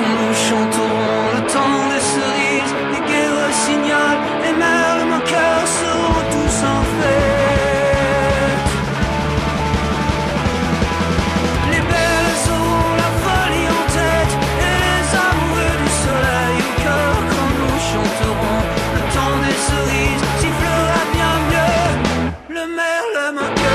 quand nous chanterons le temps des cerises, les guerres signalent, les mers, mon cœur seront tous en fête. Les belles auront la folie en tête, et les amoureux du soleil au cœur quand nous chanterons le temps des cerises, sifflera bien mieux le merle, mon cœur.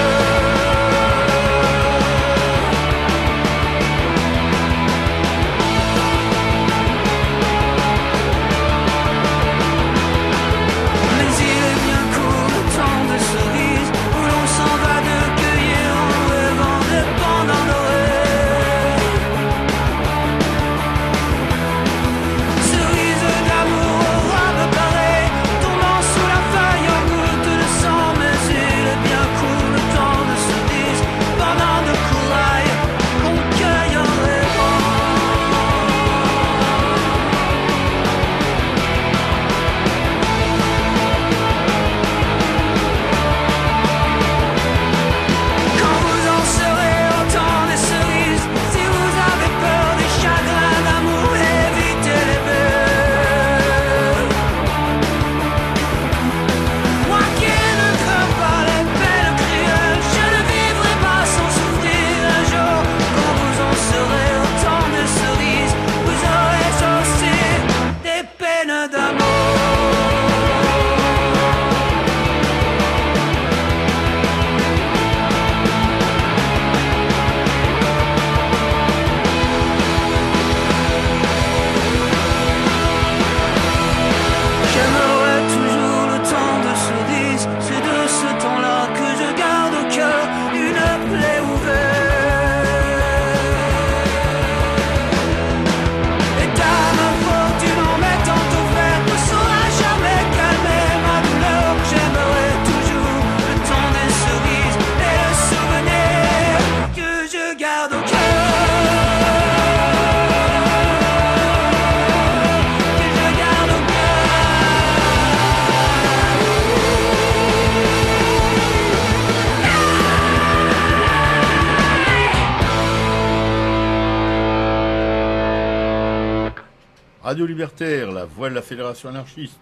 Radio Libertaire, la voix de la Fédération anarchiste.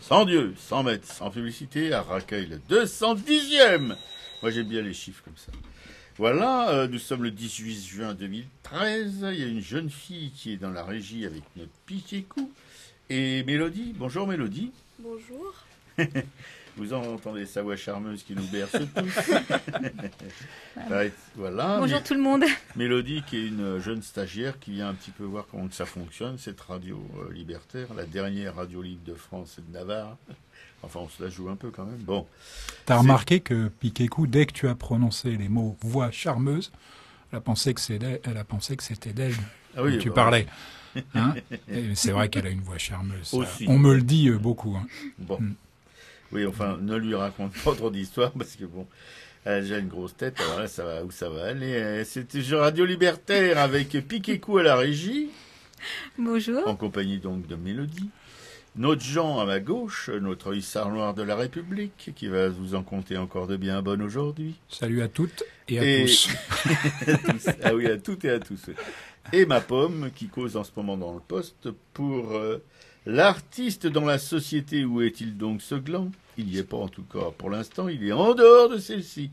Sans Dieu, sans maître, sans publicité, à Racaille, le 210e. Moi, j'aime bien les chiffres comme ça. Voilà, nous sommes le 18 juin 2013. Il y a une jeune fille qui est dans la régie avec notre piquet-coup. Et Mélodie. Bonjour Mélodie. Bonjour. Vous entendez sa voix charmeuse qui nous berce tous. Voilà. Bonjour tout le monde. Mélodie qui est une jeune stagiaire qui vient un petit peu voir comment ça fonctionne, cette radio libertaire, la dernière radio libre de France et de Navarre. Enfin, on se la joue un peu quand même. Bon. T'as remarqué que Piquet-Coup, dès que tu as prononcé les mots voix charmeuse, elle a pensé que c'était d'elle oui, tu parlais. Hein, et c'est vrai qu'elle a une voix charmeuse. Aussi. On me le dit beaucoup. Hein. Bon. Oui, enfin, ne lui raconte pas trop d'histoires parce que bon, elle a déjà une grosse tête. Alors là, ça va où ça va aller. C'était Radio Libertaire avec Piquet-Coup à la régie. Bonjour. En compagnie donc de Mélodie. Notre Jean à ma gauche, notre hussard noir de la République, qui va vous en conter encore de bien bonnes aujourd'hui. Salut à toutes et à tous. Ah oui, à toutes et à tous. Et ma pomme, qui cause en ce moment dans le poste pour l'artiste dans la société. Où est-il donc ce gland? Il n'y est pas en tout cas pour l'instant, il est en dehors de celle-ci.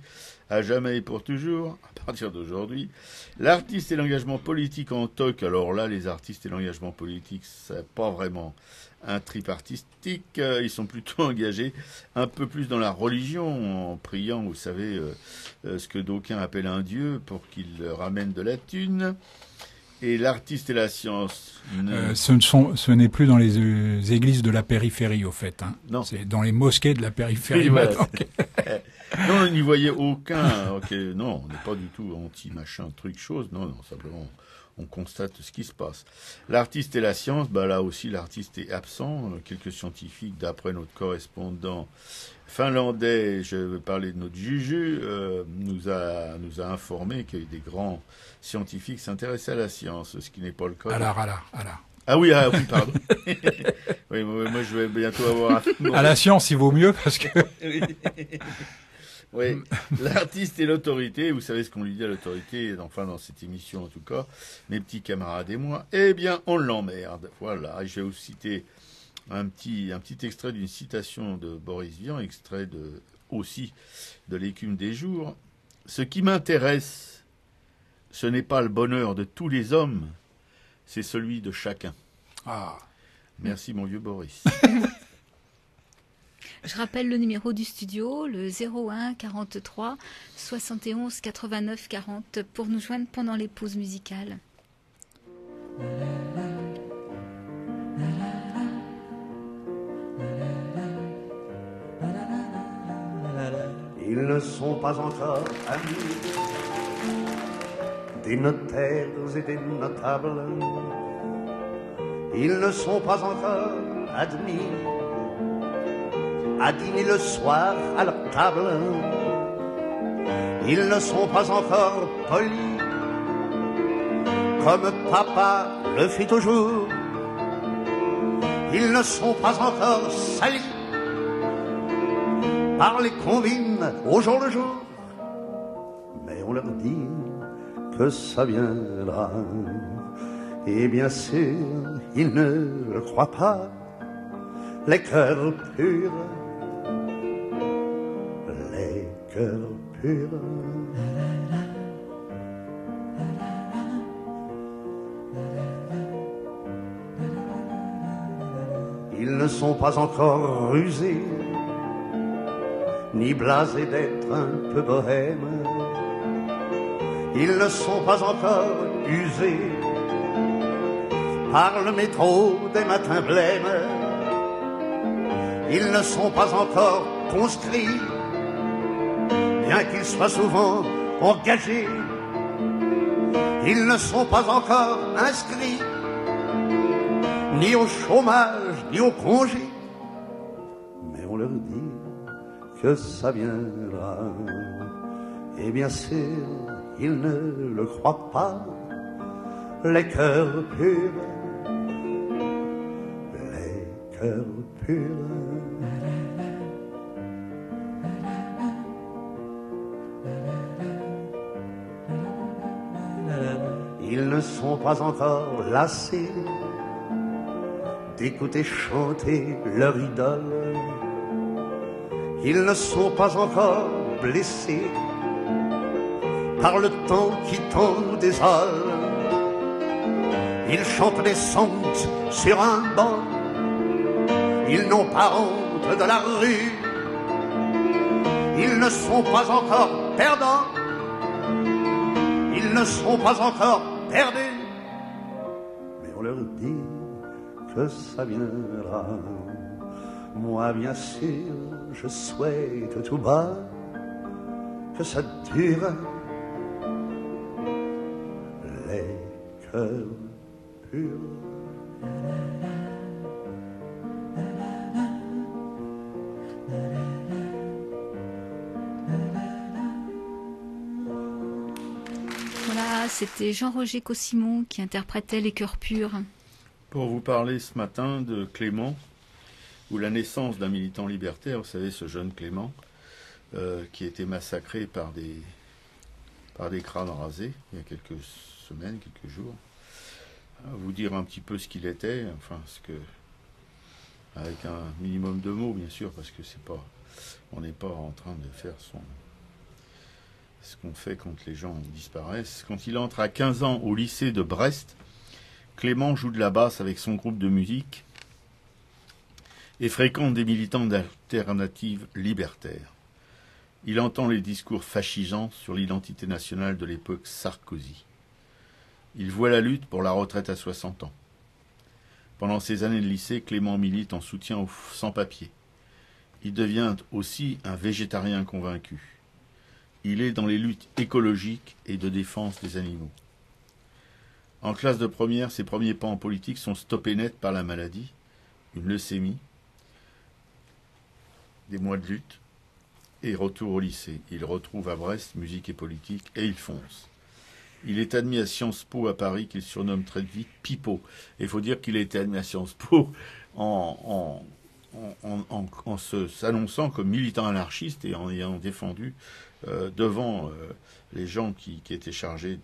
À jamais et pour toujours, à partir d'aujourd'hui. L'artiste et l'engagement politique en toc. Alors là, les artistes et l'engagement politique, c'est pas vraiment un trip artistique. Ils sont plutôt engagés un peu plus dans la religion, en priant, vous savez, ce que d'aucuns appellent un dieu pour qu'il ramène de la thune. Et l'artiste et la science. Ce n'est plus dans les églises de la périphérie, au fait. Hein. Non. C'est dans les mosquées de la périphérie. Oui, voilà. Non, on n'y voyait aucun. Okay, non, on n'est pas du tout anti-machin, truc, chose. Non, simplement, on constate ce qui se passe. L'artiste et la science, bah là aussi, l'artiste est absent. Quelques scientifiques, d'après notre correspondant finlandais, je vais parler de notre Juju, nous a informé que des grands scientifiques s'intéressaient à la science, ce qui n'est pas le cas. Ah oui, pardon. Oui, moi je vais bientôt avoir... À la science, il vaut mieux parce que... Oui, l'artiste et l'autorité, vous savez ce qu'on lui dit à l'autorité, enfin dans cette émission en tout cas, mes petits camarades et moi, eh bien on l'emmerde. Voilà, je vais vous citer un petit extrait d'une citation de Boris Vian, extrait aussi de l'Écume des jours. Ce qui m'intéresse, ce n'est pas le bonheur de tous les hommes, c'est celui de chacun. Ah. Merci mon vieux Boris. Je rappelle le numéro du studio, le 01 43 71 89 40 pour nous joindre pendant les pauses musicales. Ils ne sont pas encore amis des notaires et des notables. Ils ne sont pas encore admis à dîner le soir à leur table. Ils ne sont pas encore polis comme papa le fait toujours. Ils ne sont pas encore salis par les combines au jour le jour. Mais on leur dit que ça viendra. Et bien sûr, ils ne le croient pas. Les cœurs purs, les cœurs purs. Ils ne sont pas encore rusés, ni blasés d'être un peu bohèmes. Ils ne sont pas encore usés par le métro des matins blêmes. Ils ne sont pas encore conscrits, bien qu'ils soient souvent engagés. Ils ne sont pas encore inscrits, ni au chômage, ni au congé. Mais on leur dit que ça viendra. Et bien sûr, ils ne le croient pas. Les cœurs purs, les cœurs purs. Ils ne sont pas encore lassés d'écouter chanter leur idole. Ils ne sont pas encore blessés par le temps qui tant nous désole. Ils chantent des songs sur un banc. Ils n'ont pas honte de la rue. Ils ne sont pas encore perdants. Ils ne sont pas encore perdus. Mais on leur dit que ça viendra. Moi, bien sûr, je souhaite tout bas que ça dure. Les cœurs purs. Voilà, c'était Jean-Roger Cossimon qui interprétait Les Cœurs Purs. Pour vous parler ce matin de Clément, ou la naissance d'un militant libertaire, vous savez, ce jeune Clément, qui a été massacré par des crânes rasés il y a quelques semaines, quelques jours. Vous dire un petit peu ce qu'il était, enfin, avec un minimum de mots, bien sûr, parce que on n'est pas en train de faire ce qu'on fait quand les gens disparaissent. Quand il entre à 15 ans au lycée de Brest, Clément joue de la basse avec son groupe de musique et fréquente des militants d'alternatives libertaires. Il entend les discours fascisants sur l'identité nationale de l'époque Sarkozy. Il voit la lutte pour la retraite à 60 ans. Pendant ses années de lycée, Clément milite en soutien aux sans-papiers. Il devient aussi un végétarien convaincu. Il est dans les luttes écologiques et de défense des animaux. En classe de première, ses premiers pas en politique sont stoppés net par la maladie, une leucémie, des mois de lutte, et retour au lycée. Il retrouve à Brest musique et politique, et il fonce. Il est admis à Sciences Po à Paris, qu'il surnomme très vite Pipo. Et il faut dire qu'il a été admis à Sciences Po en s'annonçant comme militant anarchiste et en ayant défendu devant les gens qui étaient chargés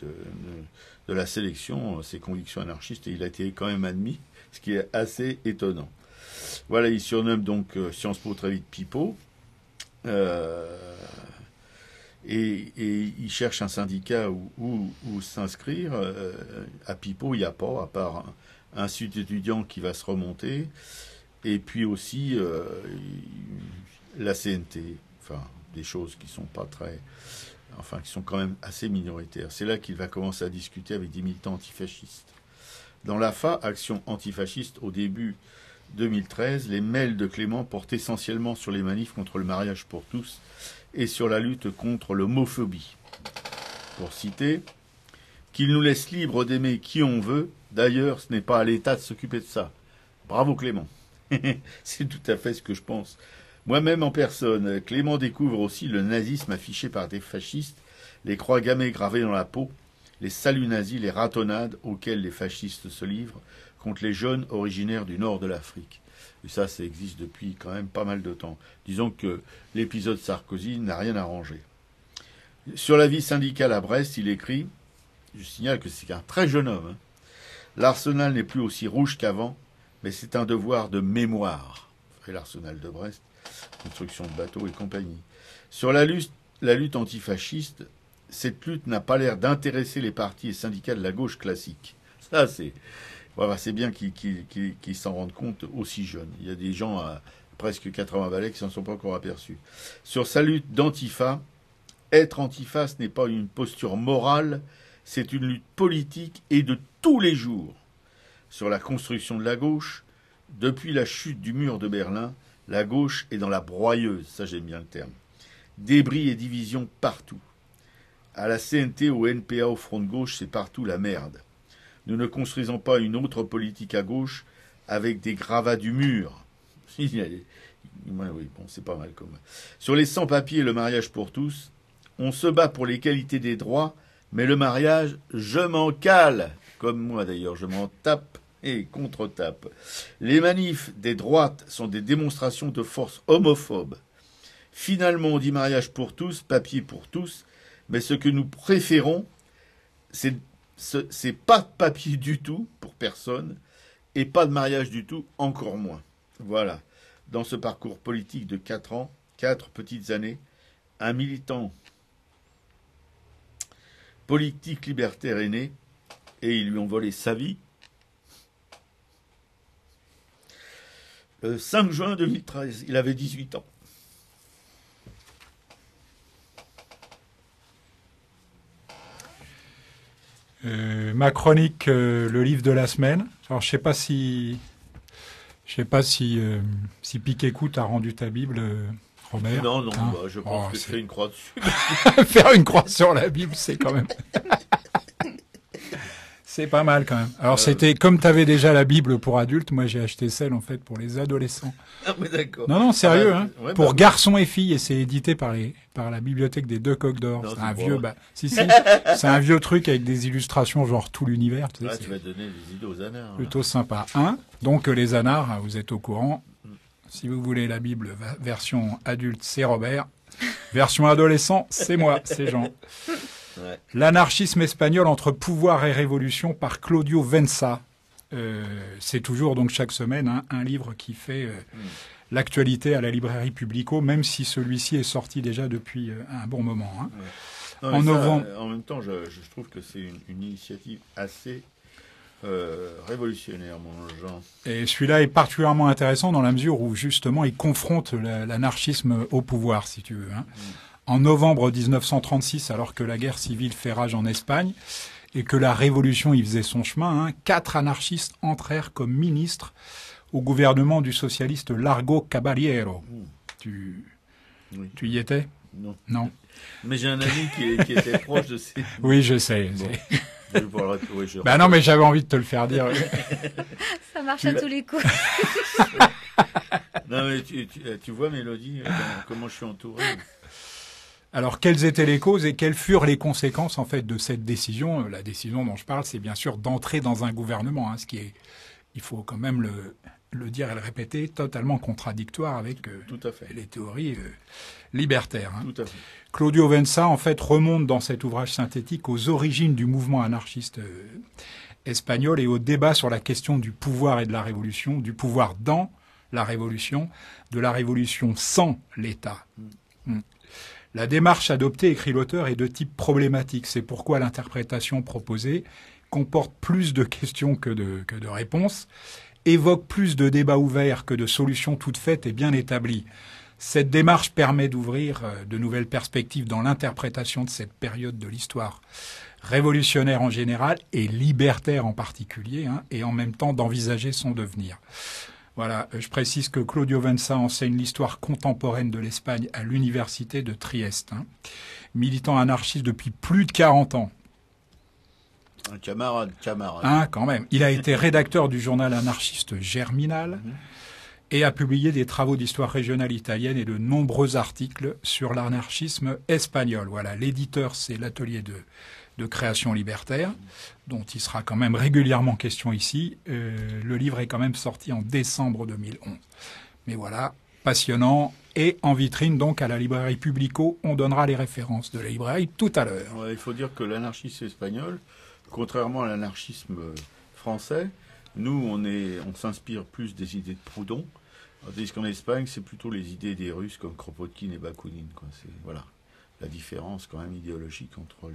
de la sélection ses convictions anarchistes, et il a été quand même admis, ce qui est assez étonnant. Voilà, il surnomme donc Sciences Po très vite Pipo, et il cherche un syndicat où s'inscrire. À Pipo, il n'y a pas, à part un sud étudiant qui va se remonter, et puis aussi la CNT, enfin des choses qui sont pas très, enfin qui sont quand même assez minoritaires. C'est là qu'il va commencer à discuter avec des militants antifascistes. Dans l'AFA, Action antifasciste, au début 2013, les mails de Clément portent essentiellement sur les manifs contre le mariage pour tous et sur la lutte contre l'homophobie. Pour citer, qu'il nous laisse libre d'aimer qui on veut, d'ailleurs ce n'est pas à l'État de s'occuper de ça. Bravo Clément. C'est tout à fait ce que je pense. Moi-même en personne, Clément découvre aussi le nazisme affiché par des fascistes, les croix gammées gravées dans la peau, les saluts nazis, les ratonnades auxquelles les fascistes se livrent contre les jeunes originaires du nord de l'Afrique. Et ça existe depuis quand même pas mal de temps. Disons que l'épisode Sarkozy n'a rien arrangé. Sur la vie syndicale à Brest, il écrit, je signale que c'est un très jeune homme, hein. L'arsenal n'est plus aussi rouge qu'avant, mais c'est un devoir de mémoire. Et l'arsenal de Brest, construction de bateaux et compagnie. Sur la lutte antifasciste, cette lutte n'a pas l'air d'intéresser les partis et syndicats de la gauche classique. Ça, c'est bien qu'ils s'en rendent compte aussi jeunes. Il y a des gens à presque 80 balais qui s'en sont pas encore aperçus. Sur sa lutte d'antifa, être antifa, ce n'est pas une posture morale, c'est une lutte politique et de tous les jours. Sur la construction de la gauche, depuis la chute du mur de Berlin, la gauche est dans la broyeuse, ça j'aime bien le terme. Débris et divisions partout. À la CNT, au NPA, au Front de gauche, c'est partout la merde. Nous ne construisons pas une autre politique à gauche avec des gravats du mur. Oui, bon, c'est pas mal comme. Sur les sans-papiers et le mariage pour tous, on se bat pour l'égalité des droits, mais le mariage, je m'en cale. Comme moi d'ailleurs, je m'en tape et contre-tape. Les manifs des droites sont des démonstrations de force homophobes. Finalement, on dit mariage pour tous, papier pour tous, mais ce que nous préférons, c'est pas de papier du tout pour personne et pas de mariage du tout, encore moins. Voilà. Dans ce parcours politique de 4 ans, 4 petites années, un militant politique libertaire est né et ils lui ont volé sa vie. Le 5 juin 2013, il avait 18 ans. Ma chronique, le livre de la semaine. Alors, je sais pas si Piquet-Coup t'a rendu ta Bible, Robert. Non, hein, bah, je pense que je fais une croix dessus. Faire une croix sur la Bible, c'est quand même... C'est pas mal quand même. Alors c'était comme tu avais déjà la Bible pour adultes, moi j'ai acheté celle en fait pour les adolescents. Ah mais d'accord. Non sérieux hein. Ouais, pour garçons et filles et c'est édité par la bibliothèque des Deux Coques d'Or. C'est un vieux c'est un vieux truc avec des illustrations genre tout l'univers, tu sais, tu vas donner des idées aux anards. Plutôt sympa. Donc les anards, vous êtes au courant. Si vous voulez la Bible version adulte, c'est Robert. Version adolescent, c'est moi, c'est Jean. Ouais. L'anarchisme espagnol entre pouvoir et révolution par Claudio Vença. C'est toujours donc chaque semaine un livre qui fait l'actualité à la librairie Publico, même si celui-ci est sorti déjà depuis un bon moment. Hein. Ouais. Non, novembre. En même temps, je trouve que c'est une initiative assez révolutionnaire, mon Jean. Et celui-là est particulièrement intéressant dans la mesure où justement il confronte l'anarchisme au pouvoir, si tu veux. Hein. En novembre 1936, alors que la guerre civile fait rage en Espagne et que la révolution y faisait son chemin, 4 anarchistes entrèrent comme ministres au gouvernement du socialiste Largo Caballero. Tu y étais ? Non. Mais j'ai un ami qui était proche de ces... Oui, je sais. Bon. Non, mais j'avais envie de te le faire dire. Ça marche à tous les coups. Non, mais tu vois, Mélodie, comment je suis entouré. Alors, quelles étaient les causes et quelles furent les conséquences, en fait, de cette décision ? La décision dont je parle, c'est bien sûr d'entrer dans un gouvernement, ce qui est, il faut quand même le dire et le répéter, totalement contradictoire avec Tout à fait. les théories libertaires. Hein. Tout à fait. Claudio Vença, en fait, remonte dans cet ouvrage synthétique aux origines du mouvement anarchiste espagnol et au débat sur la question du pouvoir et de la révolution, du pouvoir dans la révolution, de la révolution sans l'État. La démarche adoptée, écrit l'auteur, est de type problématique. C'est pourquoi l'interprétation proposée comporte plus de questions que de réponses, évoque plus de débats ouverts que de solutions toutes faites et bien établies. Cette démarche permet d'ouvrir de nouvelles perspectives dans l'interprétation de cette période de l'histoire révolutionnaire en général et libertaire en particulier, hein, et en même temps d'envisager son devenir. Voilà, je précise que Claudio Vença enseigne l'histoire contemporaine de l'Espagne à l'université de Trieste. Hein. Militant anarchiste depuis plus de 40 ans. Un camarade. Hein, quand même. Il a été rédacteur du journal anarchiste Germinal et a publié des travaux d'histoire régionale italienne et de nombreux articles sur l'anarchisme espagnol. Voilà, l'éditeur, c'est l'atelier de création libertaire, dont il sera quand même régulièrement question ici. Le livre est quand même sorti en décembre 2011. Mais voilà, passionnant. Et en vitrine, donc, à la librairie Publico, on donnera les références de la librairie tout à l'heure. Ouais, il faut dire que l'anarchisme espagnol, contrairement à l'anarchisme français, nous, on s'inspire plus des idées de Proudhon, tandis qu'en Espagne, c'est plutôt les idées des Russes comme Kropotkin et Bakounine. C'est voilà la différence quand même idéologique entre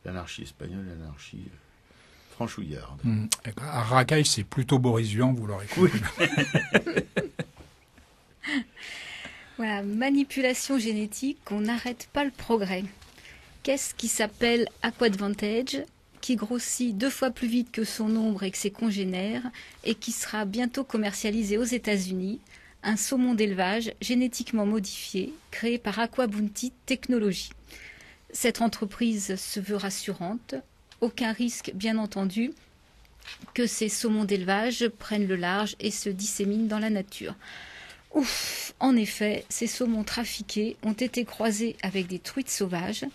l'anarchie espagnole et l'anarchie franchouillarde. À Racaille, c'est plutôt Boris Vian, vous l'aurez compris. Voilà, manipulation génétique, on n'arrête pas le progrès. Qu'est-ce qui s'appelle Aquadvantage, qui grossit 2 fois plus vite que son ombre et que ses congénères, et qui sera bientôt commercialisé aux États-Unis, un saumon d'élevage génétiquement modifié, créé par Aquabounty Technologies. Cette entreprise se veut rassurante, aucun risque bien entendu que ces saumons d'élevage prennent le large et se disséminent dans la nature. Ouf, en effet, ces saumons trafiqués ont été croisés avec des truites sauvages.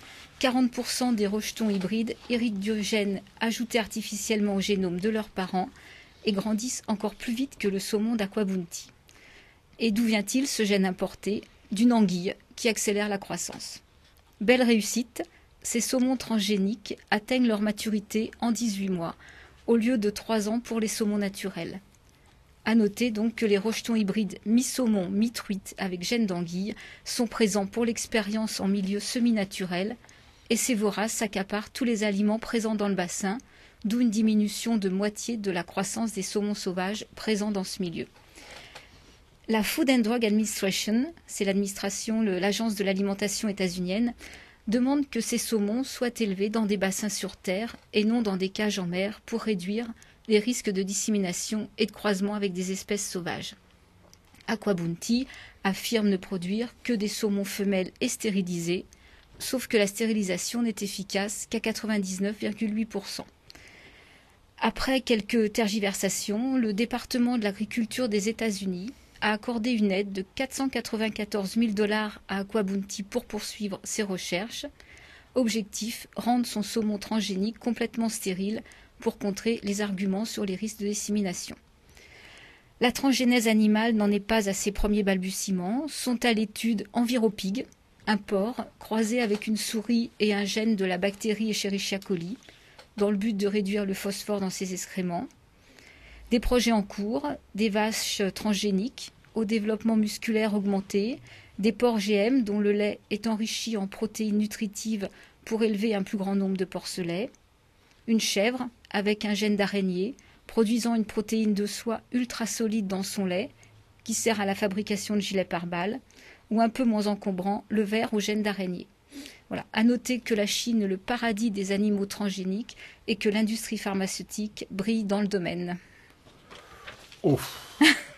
40% des rejetons hybrides héritent du gène ajouté artificiellement au génome de leurs parents et grandissent encore plus vite que le saumon d'Aquabounty. Et d'où vient-il ce gène importé? D'une anguille qui accélère la croissance. Belle réussite, ces saumons transgéniques atteignent leur maturité en 18 mois, au lieu de 3 ans pour les saumons naturels. À noter donc que les rejetons hybrides mi-saumon, mi-truite avec gène d'anguille sont présents pour l'expérience en milieu semi-naturel et ces voraces s'accaparent tous les aliments présents dans le bassin, d'où une diminution de moitié de la croissance des saumons sauvages présents dans ce milieu. La Food and Drug Administration, c'est l'agence de l'alimentation états-unienne, demande que ces saumons soient élevés dans des bassins sur terre et non dans des cages en mer pour réduire les risques de dissémination et de croisement avec des espèces sauvages. Aquabounty affirme ne produire que des saumons femelles et stérilisés, sauf que la stérilisation n'est efficace qu'à 99,8%. Après quelques tergiversations, le département de l'agriculture des États-Unis a accordé une aide de 494 000 $ à Aquabounty pour poursuivre ses recherches. Objectif, rendre son saumon transgénique complètement stérile pour contrer les arguments sur les risques de dissémination. La transgénèse animale n'en est pas à ses premiers balbutiements. Sont à l'étude Enviropig, un porc croisé avec une souris et un gène de la bactérie Escherichia coli, dans le but de réduire le phosphore dans ses excréments. Des projets en cours, des vaches transgéniques au développement musculaire augmenté, des porcs GM dont le lait est enrichi en protéines nutritives pour élever un plus grand nombre de porcelets, une chèvre avec un gène d'araignée produisant une protéine de soie ultra solide dans son lait qui sert à la fabrication de gilets pare-balles, ou un peu moins encombrant, le ver au gène d'araignée. Voilà. À noter que la Chine est le paradis des animaux transgéniques et que l'industrie pharmaceutique brille dans le domaine. Oh.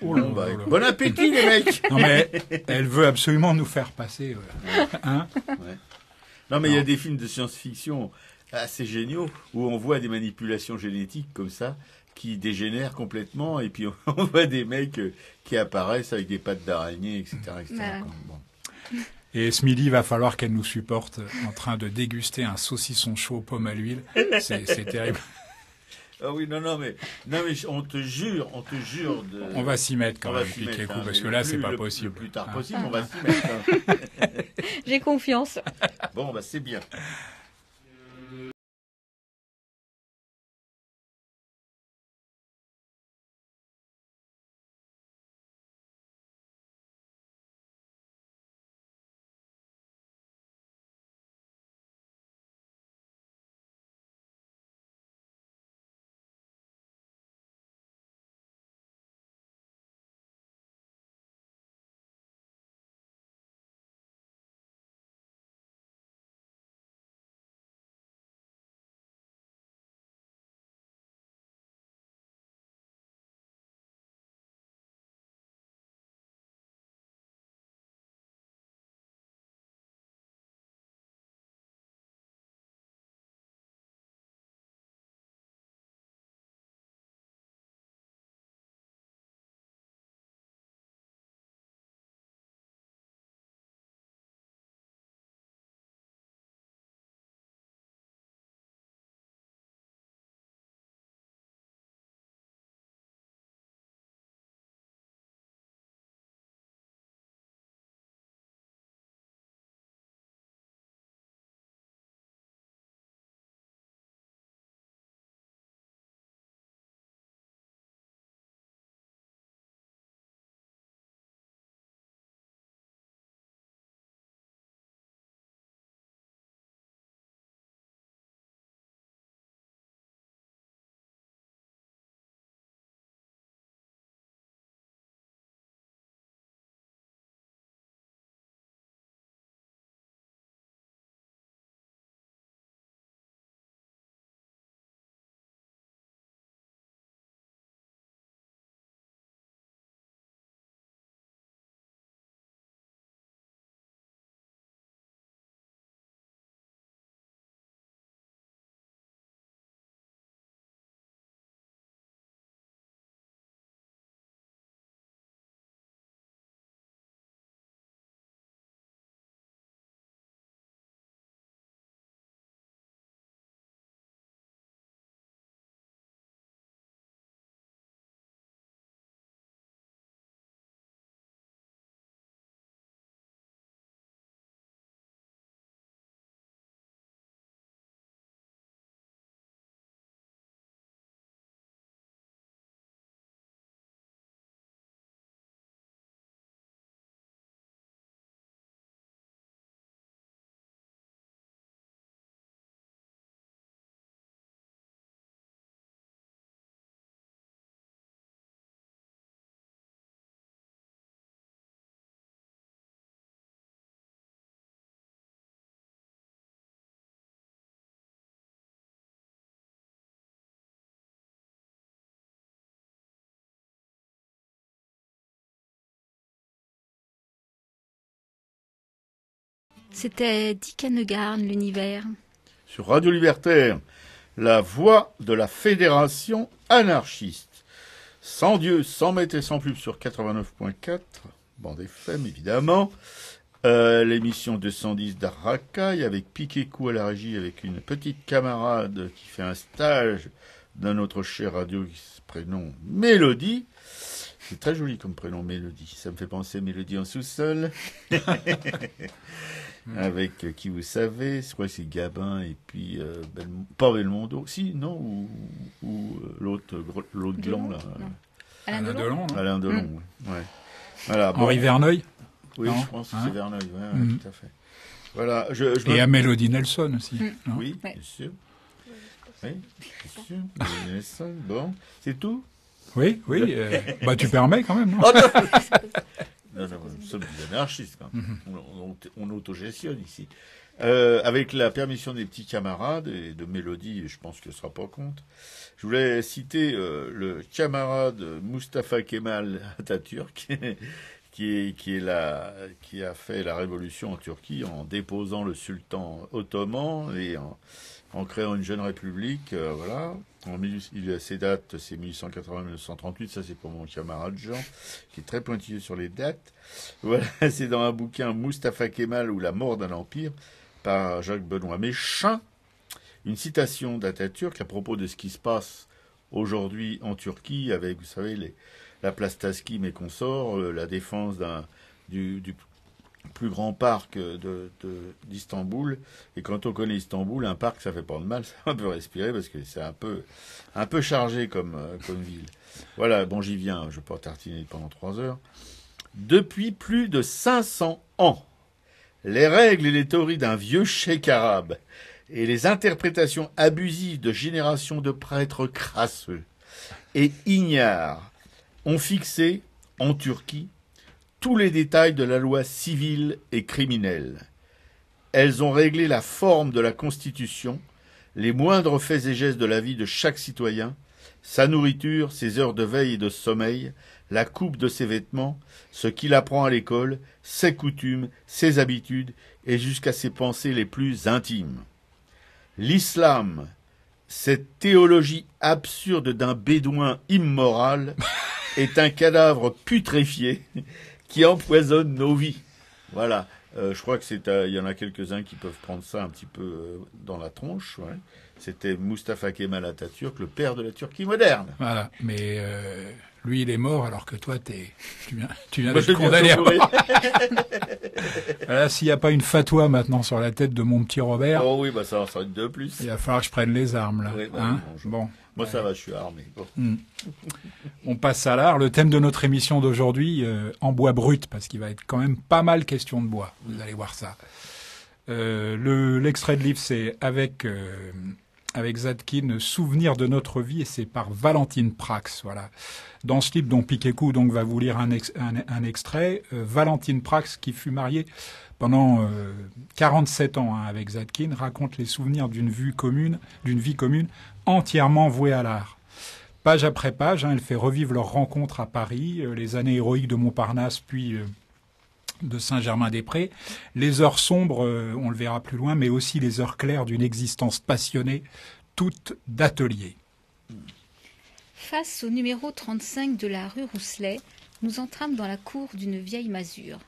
Oh là là là. Bon appétit les mecs. Non mais elle veut absolument nous faire passer. Hein ouais. Non mais il y a des films de science-fiction assez géniaux où on voit des manipulations génétiques comme ça qui dégénèrent complètement et puis on voit des mecs qui apparaissent avec des pattes d'araignée, etc. Voilà. Bon. Et ce midi, il va falloir qu'elle nous supporte en train de déguster un saucisson chaud aux pommes à l'huile. C'est terrible. Ah oui, non, mais on te jure de... On va s'y mettre quand On va même, s'y mettre, Piquet-Coup, hein, parce mais que là, c'est le pas plus- possible. Le plus tard Ah. possible, on va s'y mettre. hein. J'ai confiance. Bon, bah c'est bien. C'était Dick Hanegarn, l'univers. Sur Radio Libertaire, la voix de la fédération anarchiste. Sans Dieu, sans mettre et sans pub sur 89.4, bande FM évidemment. L'émission 210 d'Arracaille avec Piquet-Coup à la régie, avec une petite camarade qui fait un stage dans notre chère radio qui se prénomme Mélodie. C'est très joli comme prénom, Mélodie. Ça me fait penser Mélodie en sous-sol. Avec qui vous savez, je crois que c'est Gabin et puis pas Belmondo, si non ou l'autre gland là, Non. Alain Delon, non Alain Delon, ouais. Voilà. Bon. Henri Verneuil. Oui, Non, je pense que hein c'est Verneuil, tout à fait. Voilà, Et à Mélodie Nelson aussi. non Oui, Ouais. bien sûr. Oui, bien sûr. Mélodie Nelson. Bon, c'est tout. Oui. Bah tu permets quand même, non Oh, non, nous sommes des anarchistes. Quand même. On autogestionne ici. Avec la permission des petits camarades et de Mélodie, je pense qu'elle ne sera pas contre. Je voulais citer le camarade Mustafa Kemal Atatürk, qui a fait la révolution en Turquie en déposant le sultan ottoman et en créant une jeune république. Voilà. Ses dates, c'est 1880-1938. Ça, c'est pour mon camarade Jean, qui est très pointilleux sur les dates. Voilà, c'est dans un bouquin Mustafa Kemal ou la mort d'un empire par Jacques Benoît Méchain. Une citation d'Atatürk à propos de ce qui se passe aujourd'hui en Turquie avec, vous savez, la place Taksim et consorts, la défense du plus grand parc d'Istanbul. Et quand on connaît Istanbul, un parc, ça fait pas de mal, ça on peut respirer parce que c'est un peu chargé comme ville. Voilà, bon, j'y viens, je vais pas tartiner pendant 3 heures. Depuis plus de 500 ans, les règles et les théories d'un vieux cheikh arabe et les interprétations abusives de générations de prêtres crasseux et ignares ont fixé, en Turquie, tous les détails de la loi civile et criminelle. Elles ont réglé la forme de la Constitution, les moindres faits et gestes de la vie de chaque citoyen, sa nourriture, ses heures de veille et de sommeil, la coupe de ses vêtements, ce qu'il apprend à l'école, ses coutumes, ses habitudes et jusqu'à ses pensées les plus intimes. L'islam, cette théologie absurde d'un bédouin immoral, est un cadavre putréfié qui empoisonne nos vies. Voilà. Je crois que il y en a quelques-uns qui peuvent prendre ça un petit peu dans la tronche. Ouais. C'était Mustafa Kemal Atatürk, le père de la Turquie moderne. Voilà, mais lui, il est mort alors que toi, tu viens d'être condamné. Voilà, s'il n'y a pas une fatwa maintenant sur la tête de mon petit Robert... Oh oui, ça va être de plus. Il va falloir que je prenne les armes, là. Oui, hein bon. Moi, ça va, je suis armé. Bon. On passe à l'art. Le thème de notre émission d'aujourd'hui, en bois brut, parce qu'il va être quand même pas mal question de bois. Vous allez voir ça. L'extrait de livre, c'est avec Zadkine, Souvenir de notre vie, et c'est par Valentine Prax. Voilà. Dans ce livre dont Piquet-Cou donc va vous lire un extrait, Valentine Prax, qui fut mariée pendant 47 ans avec Zadkine, raconte les souvenirs d'une vie commune entièrement vouée à l'art. Page après page, elle fait revivre leur rencontre à Paris, les années héroïques de Montparnasse, puis de Saint-Germain-des-Prés, les heures sombres, on le verra plus loin, mais aussi les heures claires d'une existence passionnée, toutes d'atelier. Face au numéro 35 de la rue Rousselet, nous entrâmes dans la cour d'une vieille masure.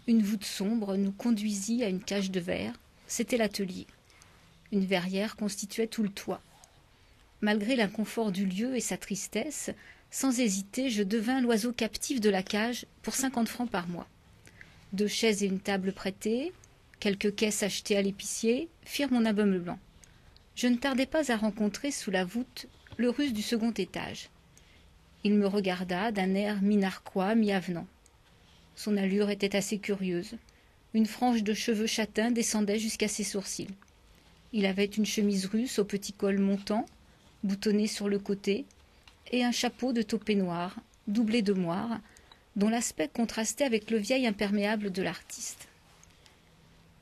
Une voûte sombre nous conduisit à une cage de verre, c'était l'atelier. Une verrière constituait tout le toit. Malgré l'inconfort du lieu et sa tristesse, sans hésiter, je devins l'oiseau captif de la cage pour 50 francs par mois. 2 chaises et une table prêtées, quelques caisses achetées à l'épicier, firent mon ameublement. Je ne tardai pas à rencontrer sous la voûte le russe du second étage. Il me regarda d'un air mi-narquois, mi-avenant. Son allure était assez curieuse. Une frange de cheveux châtains descendait jusqu'à ses sourcils. Il avait une chemise russe au petit col montant, boutonnée sur le côté, et un chapeau de taupet noir, doublé de moire, dont l'aspect contrastait avec le vieil imperméable de l'artiste.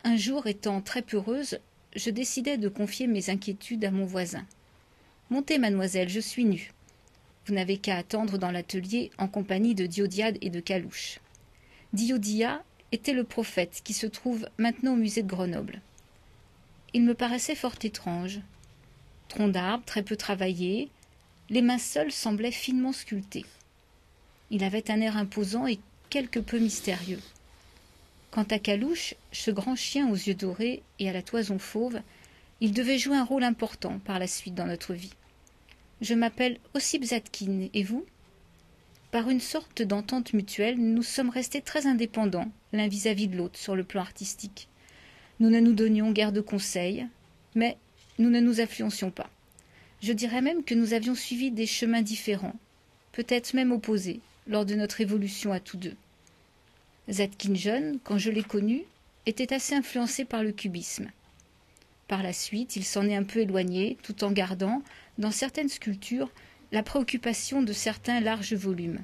Un jour, étant très peureuse, je décidai de confier mes inquiétudes à mon voisin. « Montez, mademoiselle, je suis nue. Vous n'avez qu'à attendre dans l'atelier en compagnie de Diodiade et de Calouche. » Diodia était le prophète qui se trouve maintenant au musée de Grenoble. Il me paraissait fort étrange. Tronc d'arbre très peu travaillé, les mains seules semblaient finement sculptées. Il avait un air imposant et quelque peu mystérieux. Quant à Calouche, ce grand chien aux yeux dorés et à la toison fauve, il devait jouer un rôle important par la suite dans notre vie. Je m'appelle Ossip Zadkine, et vous ? Par une sorte d'entente mutuelle, nous sommes restés très indépendants, l'un vis-à-vis de l'autre, sur le plan artistique. Nous ne nous donnions guère de conseils, mais nous ne nous influencions pas. Je dirais même que nous avions suivi des chemins différents, peut-être même opposés, lors de notre évolution à tous deux. Zadkine jeune, quand je l'ai connu, était assez influencé par le cubisme. Par la suite, il s'en est un peu éloigné, tout en gardant, dans certaines sculptures, la préoccupation de certains larges volumes.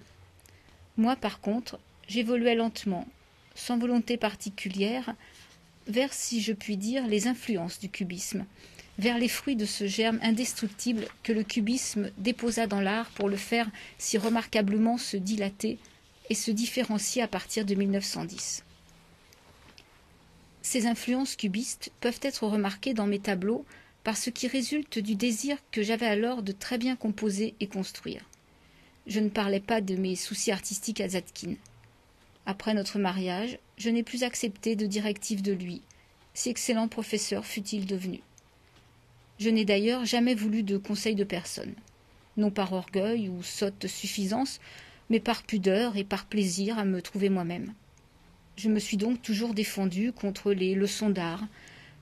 Moi, par contre, j'évoluais lentement, sans volonté particulière, vers, si je puis dire, les influences du cubisme, vers les fruits de ce germe indestructible que le cubisme déposa dans l'art pour le faire si remarquablement se dilater et se différencier à partir de 1910. Ces influences cubistes peuvent être remarquées dans mes tableaux par ce qui résulte du désir que j'avais alors de très bien composer et construire. Je ne parlais pas de mes soucis artistiques à Zadkine. Après notre mariage, je n'ai plus accepté de directives de lui, si excellent professeur fût-il devenu. Je n'ai d'ailleurs jamais voulu de conseils de personne. non par orgueil ou sotte suffisance, mais par pudeur et par plaisir à me trouver moi-même. Je me suis donc toujours défendue contre les leçons d'art,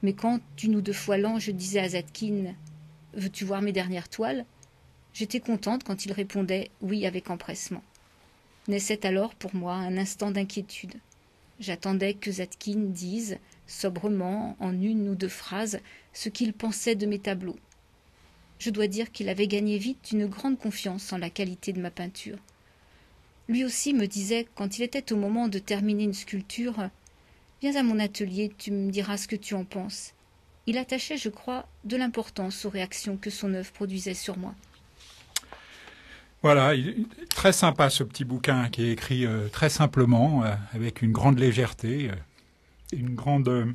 mais quand une ou deux fois l'an je disais à Zadkine « Veux-tu voir mes dernières toiles ?» j'étais contente quand il répondait « Oui » avec empressement. Naissait alors pour moi un instant d'inquiétude. J'attendais que Zadkine dise, sobrement, en une ou deux phrases, ce qu'il pensait de mes tableaux. Je dois dire qu'il avait gagné vite une grande confiance en la qualité de ma peinture. Lui aussi me disait, quand il était au moment de terminer une sculpture, « Viens à mon atelier, tu me diras ce que tu en penses. » Il attachait, je crois, de l'importance aux réactions que son œuvre produisait sur moi. Voilà, très sympa ce petit bouquin qui est écrit très simplement, avec une grande légèreté, une grande,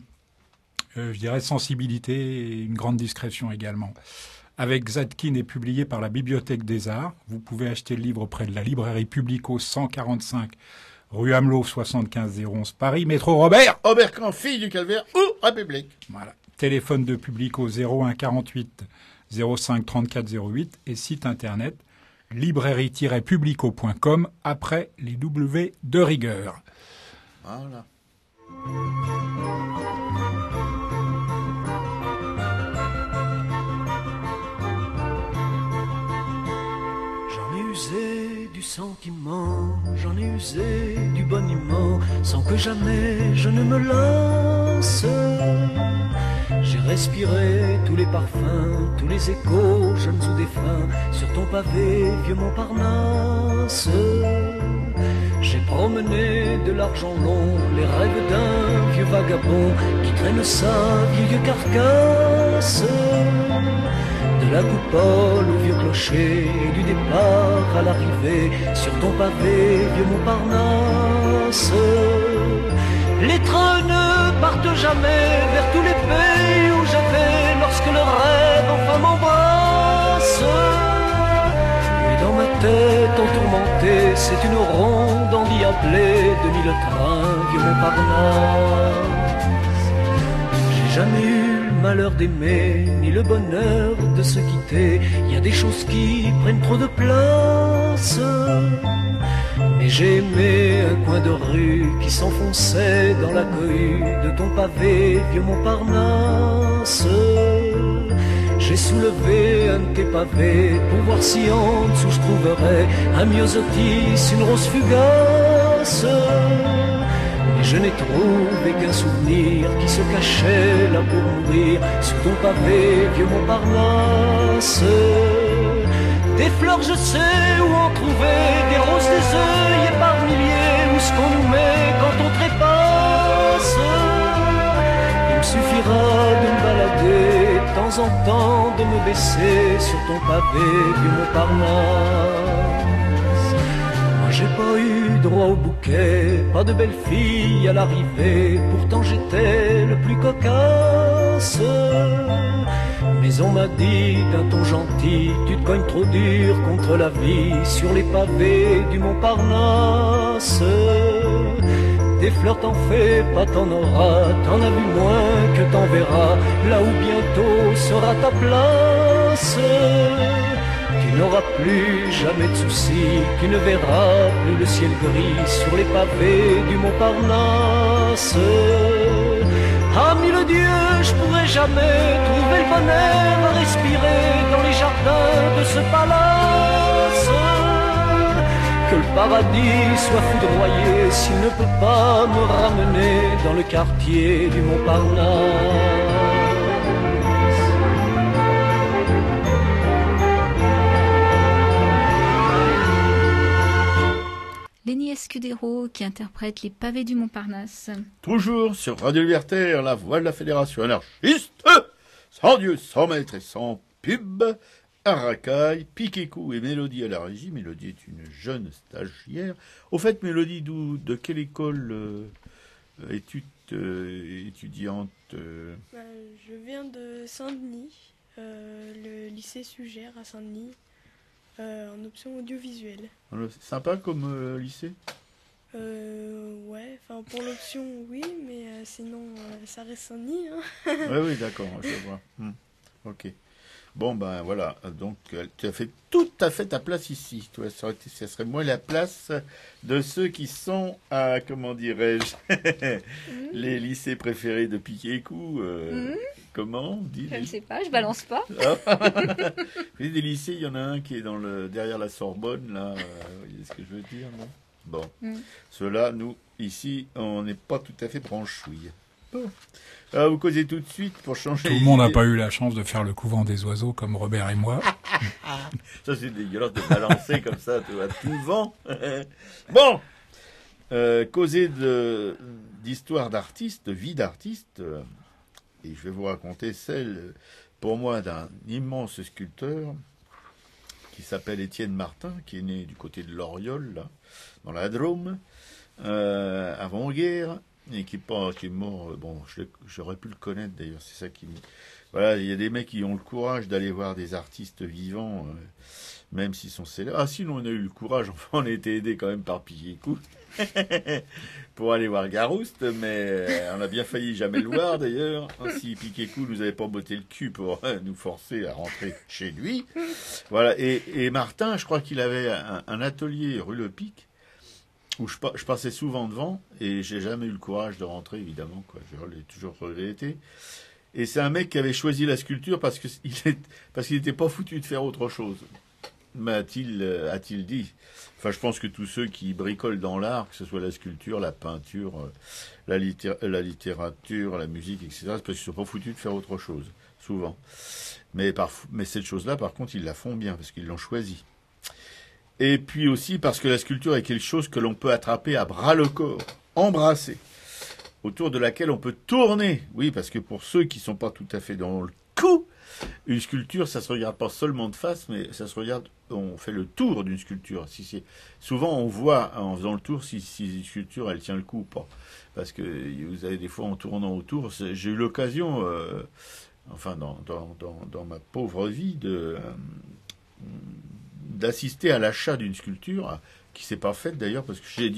je dirais, sensibilité et une grande discrétion également. Avec Zadkine est publié par la Bibliothèque des Arts. Vous pouvez acheter le livre auprès de la librairie Publico 145, rue Amelot 75 011 Paris, métro Robert. Oberkampf, fille du Calvaire ou République. Voilà. Téléphone de Publico 01 48 05 34 08 et site internet librairie-publico.com après les W de rigueur. Voilà. J'en ai usé du sentiment, j'en ai usé du boniment, sans que jamais je ne me lance. J'ai respiré tous les parfums, tous les échos, jeunes ou défunts, sur ton pavé, vieux Montparnasse. J'ai promené de l'argent long, les rêves d'un vieux vagabond qui traîne sa vieille carcasse. De la coupole au vieux clocher, et du départ à l'arrivée, sur ton pavé, vieux Montparnasse. Les trains ne partent jamais vers tous les pays où je vais lorsque le rêve enfin m'embrasse. Et dans ma tête entourmentée, c'est une ronde endiablée de mille trains, vieux Montparnasse. J'ai jamais eu le malheur d'aimer, ni le bonheur de se quitter. Il y a des choses qui prennent trop de place. Mais j'ai aimé un coin de rue qui s'enfonçait dans la cohue de ton pavé, vieux Montparnasse. J'ai soulevé un de tes pavés pour voir si en dessous je trouverais un myosotis, une rose fugace. Mais je n'ai trouvé qu'un souvenir qui se cachait là pour mourir sur ton pavé, vieux Montparnasse. Des fleurs, je sais où en trouver, des roses, des œillets par milliers, où ce qu'on nous met quand on trépasse. Il me suffira de me balader, de temps en temps de me baisser sur ton pavé, vieux Montparnasse. Moi j'ai pas eu droit au bouquet, pas de belle fille à l'arrivée, pourtant j'étais le plus cocasse. Mais on m'a dit d'un ton gentil, tu te cognes trop dur contre la vie sur les pavés du Montparnasse. Des fleurs t'en fais pas, t'en auras, t'en as vu moins que t'en verras, là où bientôt sera ta place. Tu n'auras plus jamais de soucis, tu ne verras plus le ciel gris sur les pavés du Montparnasse. Ah mille dieux, je pourrais jamais trouver le bonheur à respirer dans les jardins de ce palace. Que le paradis soit foudroyé s'il ne peut pas me ramener dans le quartier du Montparnasse. Lenny Escudero qui interprète les pavés du Montparnasse. Toujours sur Radio Libertaire, la voix de la Fédération anarchiste, sans Dieu, sans maître et sans pub, à Racaille, Piquécou et Mélodie à la régie. Mélodie est une jeune stagiaire. Au fait, Mélodie, de quelle école es-tu étudiante Je viens de Saint-Denis, le lycée Sugère à Saint-Denis, en option audiovisuelle. C'est sympa comme lycée. Ouais, enfin pour l'option oui, mais sinon ça reste Saint-Denis. Hein. Oui, d'accord, je vois. Ok. Bon, ben voilà, donc tu as fait tout à fait ta place ici. Toi, ça serait moins la place de ceux qui sont à, comment dirais-je, les lycées préférés de Piquet-Coup. Comment on dit Je ne sais pas, je balance pas. Les des lycées, il y en a un qui est derrière la Sorbonne, là. Vous voyez ce que je veux dire, non? Bon. Ceux-là, nous, ici, on n'est pas tout à fait branchouilles. Bon. Alors, vous causez tout de suite pour changer. Tout le monde n'a pas eu la chance de faire le couvent des oiseaux comme Robert et moi. Ça, c'est dégueulasse de balancer comme ça, à tout vent. Bon, causer d'histoire d'artiste, de vie d'artiste, et je vais vous raconter celle, pour moi, d'un immense sculpteur qui s'appelle Étienne Martin, qui est né du côté de l'Oriole, là, dans la Drôme, avant-guerre, et qui est mort, bon, j'aurais pu le connaître d'ailleurs, c'est ça qui me... Voilà, il y a des mecs qui ont le courage d'aller voir des artistes vivants, même s'ils sont célèbres. Ah, sinon on a eu le courage, enfin on a été aidés quand même par Piquet-Coup, pour aller voir Garouste, mais on a bien failli jamais le voir d'ailleurs. Si Piquet-Coup nous avait pas botté le cul pour nous forcer à rentrer chez lui. Voilà, et Martin, je crois qu'il avait un atelier rue Le Pic, où je passais souvent devant, et j'ai jamais eu le courage de rentrer, évidemment, quoi. Je l'ai toujours regretté. Et c'est un mec qui avait choisi la sculpture parce qu'il n'était pas foutu de faire autre chose, a-t-il dit. Enfin, je pense que tous ceux qui bricolent dans l'art, que ce soit la sculpture, la peinture, la littérature, la musique, etc., c'est parce qu'ils ne sont pas foutus de faire autre chose, souvent. Mais cette chose-là, par contre, ils la font bien, parce qu'ils l'ont choisi. Et puis aussi parce que la sculpture est quelque chose que l'on peut attraper à bras le corps, embrasser, autour de laquelle on peut tourner. Oui, parce que pour ceux qui ne sont pas tout à fait dans le coup, une sculpture, ça se regarde pas seulement de face, mais ça se regarde, on fait le tour d'une sculpture. Souvent, on voit en faisant le tour si une sculpture, elle tient le coup ou pas. Parce que vous avez des fois, en tournant autour, j'ai eu l'occasion, enfin, dans ma pauvre vie, d'assister à l'achat d'une sculpture qui s'est pas faite d'ailleurs, parce que j'ai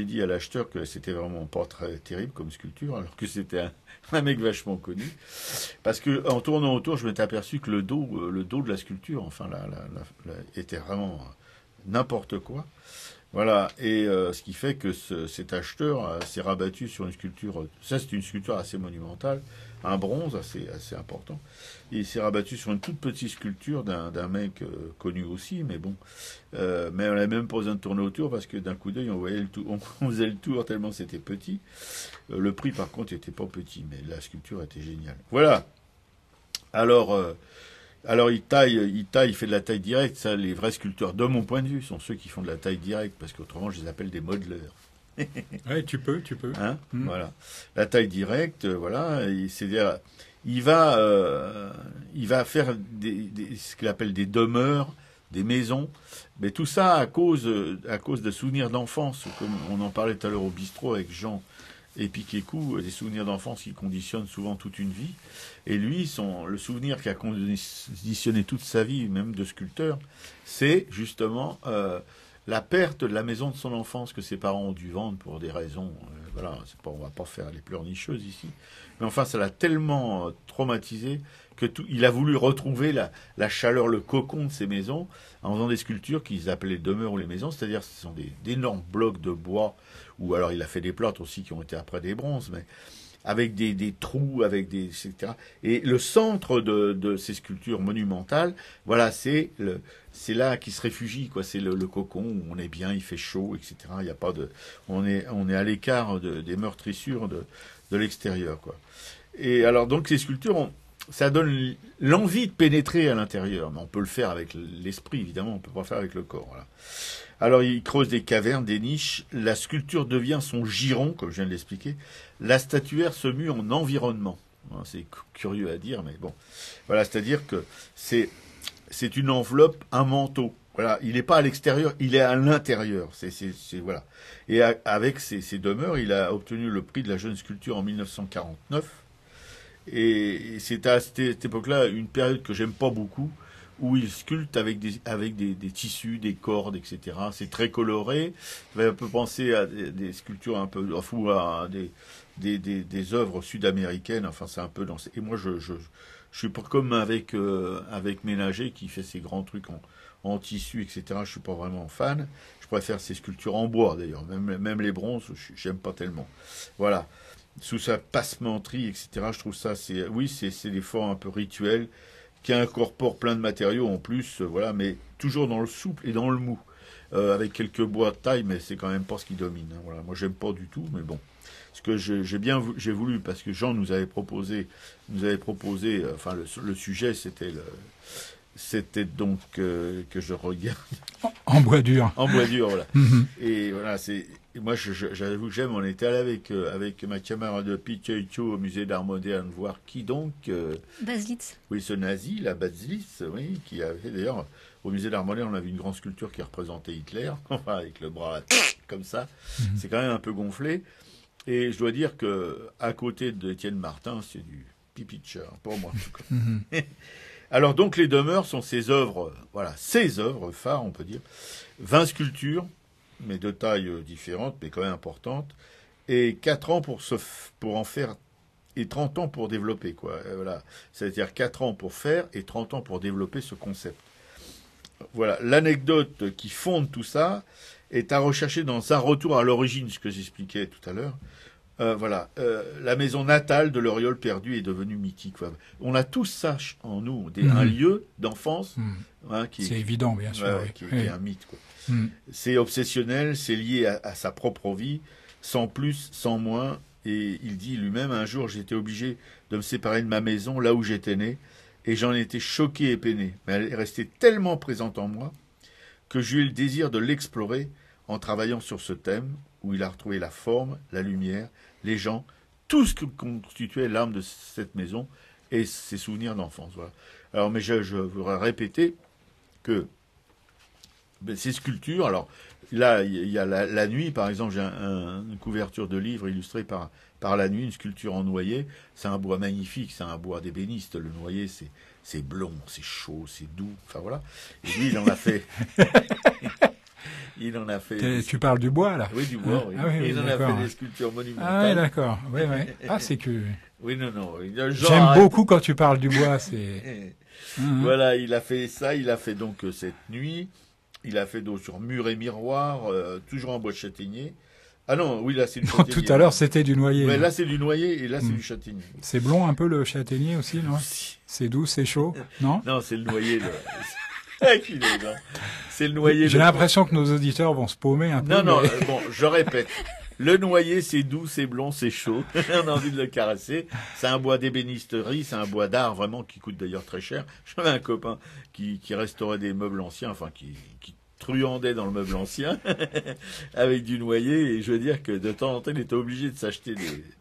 dit à l'acheteur que c'était vraiment pas très terrible comme sculpture, alors que c'était un mec vachement connu, parce que en tournant autour, je m'étais aperçu que le dos de la sculpture, enfin était vraiment n'importe quoi. Voilà, et ce qui fait que cet acheteur s'est rabattu sur une sculpture. Ça, c'est une sculpture assez monumentale, un bronze assez important. Et il s'est rabattu sur une toute petite sculpture d'un mec connu aussi, mais bon. Mais on n'avait même pas besoin de tourner autour parce que d'un coup d'œil, on faisait le tour tellement c'était petit. Le prix, par contre, n'était pas petit, mais la sculpture était géniale. Voilà. Alors il fait de la taille directe. Ça, les vrais sculpteurs, de mon point de vue, sont ceux qui font de la taille directe, parce qu'autrement, je les appelle des modeleurs. Oui, tu peux. Hein, voilà. La taille directe, voilà. C'est-à-dire, il va faire ce qu'il appelle des demeures, des maisons, mais tout ça à cause de souvenirs d'enfance, comme on en parlait tout à l'heure au bistrot avec Jean et Piquet-Coup, des souvenirs d'enfance qui conditionnent souvent toute une vie. Et lui, le souvenir qui a conditionné toute sa vie, même de sculpteur, c'est justement la perte de la maison de son enfance que ses parents ont dû vendre pour des raisons. Voilà, on va pas faire les pleurnicheuses ici. Mais enfin, ça l'a tellement traumatisé il a voulu retrouver la chaleur, le cocon de ces maisons en faisant des sculptures qu'ils appelaient les demeures ou les maisons, c'est-à-dire ce sont d'énormes blocs de bois, ou alors il a fait des plâtres aussi qui ont été après des bronzes, mais avec des trous, etc. Et le centre de ces sculptures monumentales, voilà, c'est là qu'il se réfugie, quoi. C'est le cocon où on est bien, il fait chaud, etc. Il y a pas on est à l'écart des meurtrissures de l'extérieur, quoi. Et alors donc ces sculptures, ça donne l'envie de pénétrer à l'intérieur, mais on peut le faire avec l'esprit, évidemment, on peut pas le faire avec le corps. Voilà. Alors il creuse des cavernes, des niches, la sculpture devient son giron, comme je viens de l'expliquer, la statuaire se mue en environnement. C'est curieux à dire, mais bon. Voilà, c'est-à-dire que c'est une enveloppe, un manteau. Voilà, il n'est pas à l'extérieur, il est à l'intérieur. Voilà. Et avec ces demeures, il a obtenu le prix de la jeune sculpture en 1949. Et c'est à cette époque-là une période que j'aime pas beaucoup, où il sculpte avec des tissus, des cordes, etc. C'est très coloré. Ça fait un peu penser à des sculptures un peu, ou à des œuvres sud-américaines. Enfin, c'est un peu dans. Et moi, Je suis pas comme avec Ménager qui fait ses grands trucs en tissu, etc. Je suis pas vraiment fan. Je préfère ses sculptures en bois d'ailleurs. Même les bronzes, j'aime pas tellement. Voilà. Sous sa passementerie, etc. Je trouve ça, c'est des formes un peu rituelles qui incorporent plein de matériaux en plus, voilà, mais toujours dans le souple et dans le mou. Avec quelques bois de taille, mais c'est quand même pas ce qui domine. Hein, voilà. Moi, j'aime pas du tout, mais bon. Ce que j'ai voulu, parce que Jean nous avait proposé, enfin, le sujet, c'était donc que je regarde En bois dur. en bois dur, voilà. Mhm. Et voilà, moi, j'avoue que j'aime. On était allé avec ma camarade Pichaicho au musée d'art moderne voir qui donc. Baslitz. Oui, ce nazi, la Baslitz, oui, qui avait d'ailleurs, au musée d'art moderne, on avait une grande sculpture qui représentait Hitler, enfin, avec le bras comme ça. C'est quand même un peu gonflé. Et je dois dire que à côté d'Étienne Martin, c'est du pipi de chat, pour moi en tout cas. Mhm. Alors donc, les demeures sont ces œuvres, voilà, ces œuvres phares, on peut dire. 20 sculptures, mais de tailles différentes, mais quand même importantes. Et 4 ans pour en faire et 30 ans pour développer, quoi. Voilà. C'est-à-dire 4 ans pour faire et 30 ans pour développer ce concept. Voilà. L'anecdote qui fonde tout ça est à rechercher dans un retour à l'origine, ce que j'expliquais tout à l'heure. Voilà. La maison natale de l'Oriole perdu est devenue mythique. Quoi. On a tous ça en nous, un lieu d'enfance hein, C'est évident, bien sûr. Oui. qui est un mythe. Quoi. Mhm. C'est obsessionnel, c'est lié à sa propre vie, sans plus, sans moins. Et il dit lui-même, un jour, j'étais obligé de me séparer de ma maison, là où j'étais né, et j'en étais choqué et peiné. Mais elle est restée tellement présente en moi que j'ai eu le désir de l'explorer en travaillant sur ce thème, où il a retrouvé la forme, la lumière, les gens, tout ce que constituait l'âme de cette maison et ses souvenirs d'enfance. Voilà. Alors, mais je voudrais répéter que ces sculptures, alors là, il y a la nuit, par exemple, j'ai une couverture de livre illustrée par la nuit, une sculpture en noyer. C'est un bois magnifique, c'est un bois d'ébéniste. Le noyer, c'est blond, c'est chaud, c'est doux. Enfin voilà. Et lui, il en a fait. Il en a fait. Tu parles du bois, là? Oui, du bois, oui. Ah, oui, Il en a d'accord. fait des sculptures monumentales. Ah oui, d'accord. Oui, oui. Ah, c'est que... Oui, non. J'aime beaucoup quand tu parles du bois, c'est... Voilà, il a fait ça, il a fait donc cette nuit. Il a fait d'autres sur mur et miroir, toujours en bois de châtaignier. Ah non, oui, là c'est du châtaignier. Tout à l'heure, c'était du noyer. Ouais, là c'est du noyer et là c'est du châtaignier. C'est blond un peu le châtaignier aussi, non? C'est doux, c'est chaud, non? Non, c'est le noyer. C'est le noyer. J'ai l'impression que nos auditeurs vont se paumer un peu. Non, bon, je répète. Le noyer, c'est doux, c'est blond, c'est chaud. On a envie de le caresser. C'est un bois d'ébénisterie, c'est un bois d'art vraiment qui coûte d'ailleurs très cher. J'avais un copain qui restaurait des meubles anciens, enfin qui truandait dans le meuble ancien avec du noyer. Et je veux dire que de temps en temps, il était obligé de s'acheter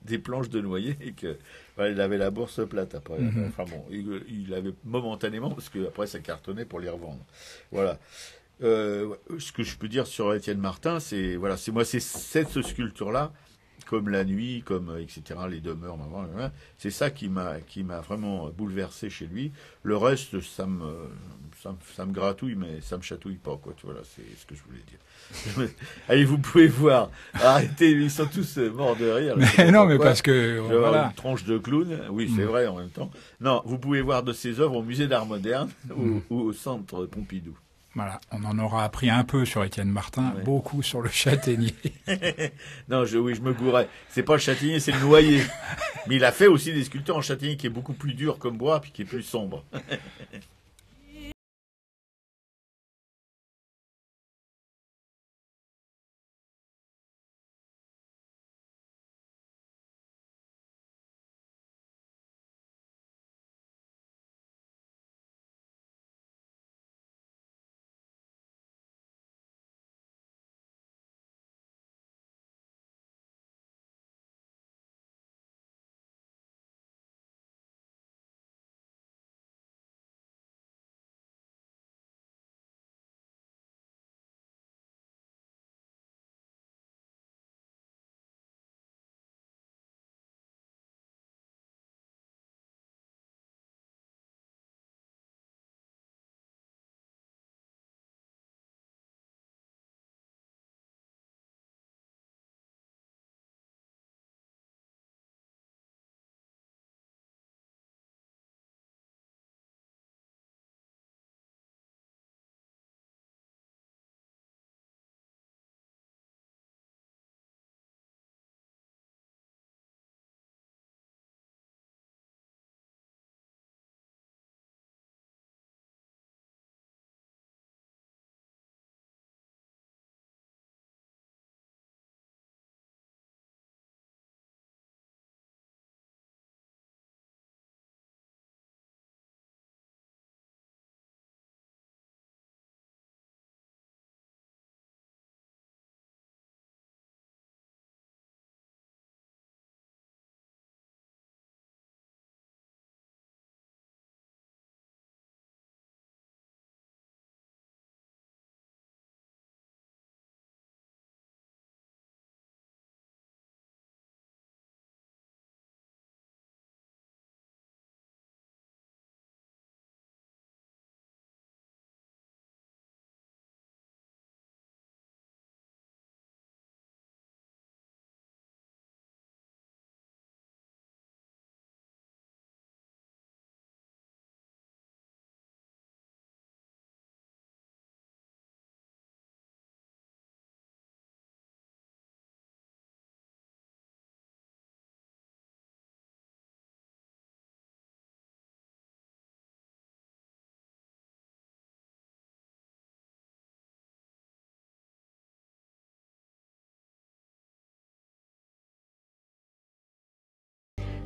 des planches de noyer et que voilà, il avait la bourse plate après. Enfin bon, il avait momentanément parce que après ça cartonnait pour les revendre. Voilà. Ce que je peux dire sur Étienne Martin, c'est cette sculpture-là, comme la nuit, comme etc. Les demeures, c'est ça qui m'a vraiment bouleversé chez lui. Le reste, ça me gratouille, mais ça me chatouille pas, quoi. Tu vois, là, c'est ce que je voulais dire. Allez, vous pouvez voir. Arrêtez, ils sont tous morts de rire. Mais non, mais parce que voilà. Une tronche de clown. Oui, c'est vrai en même temps. Non, vous pouvez voir de ces œuvres au musée d'art moderne ou au centre Pompidou. Voilà, on en aura appris un peu sur Étienne Martin, beaucoup sur le châtaignier. Non, je me gourais. C'est pas le châtaignier, c'est le noyer. Mais il a fait aussi des sculptures en châtaignier qui est beaucoup plus dur comme bois, puis qui est plus sombre.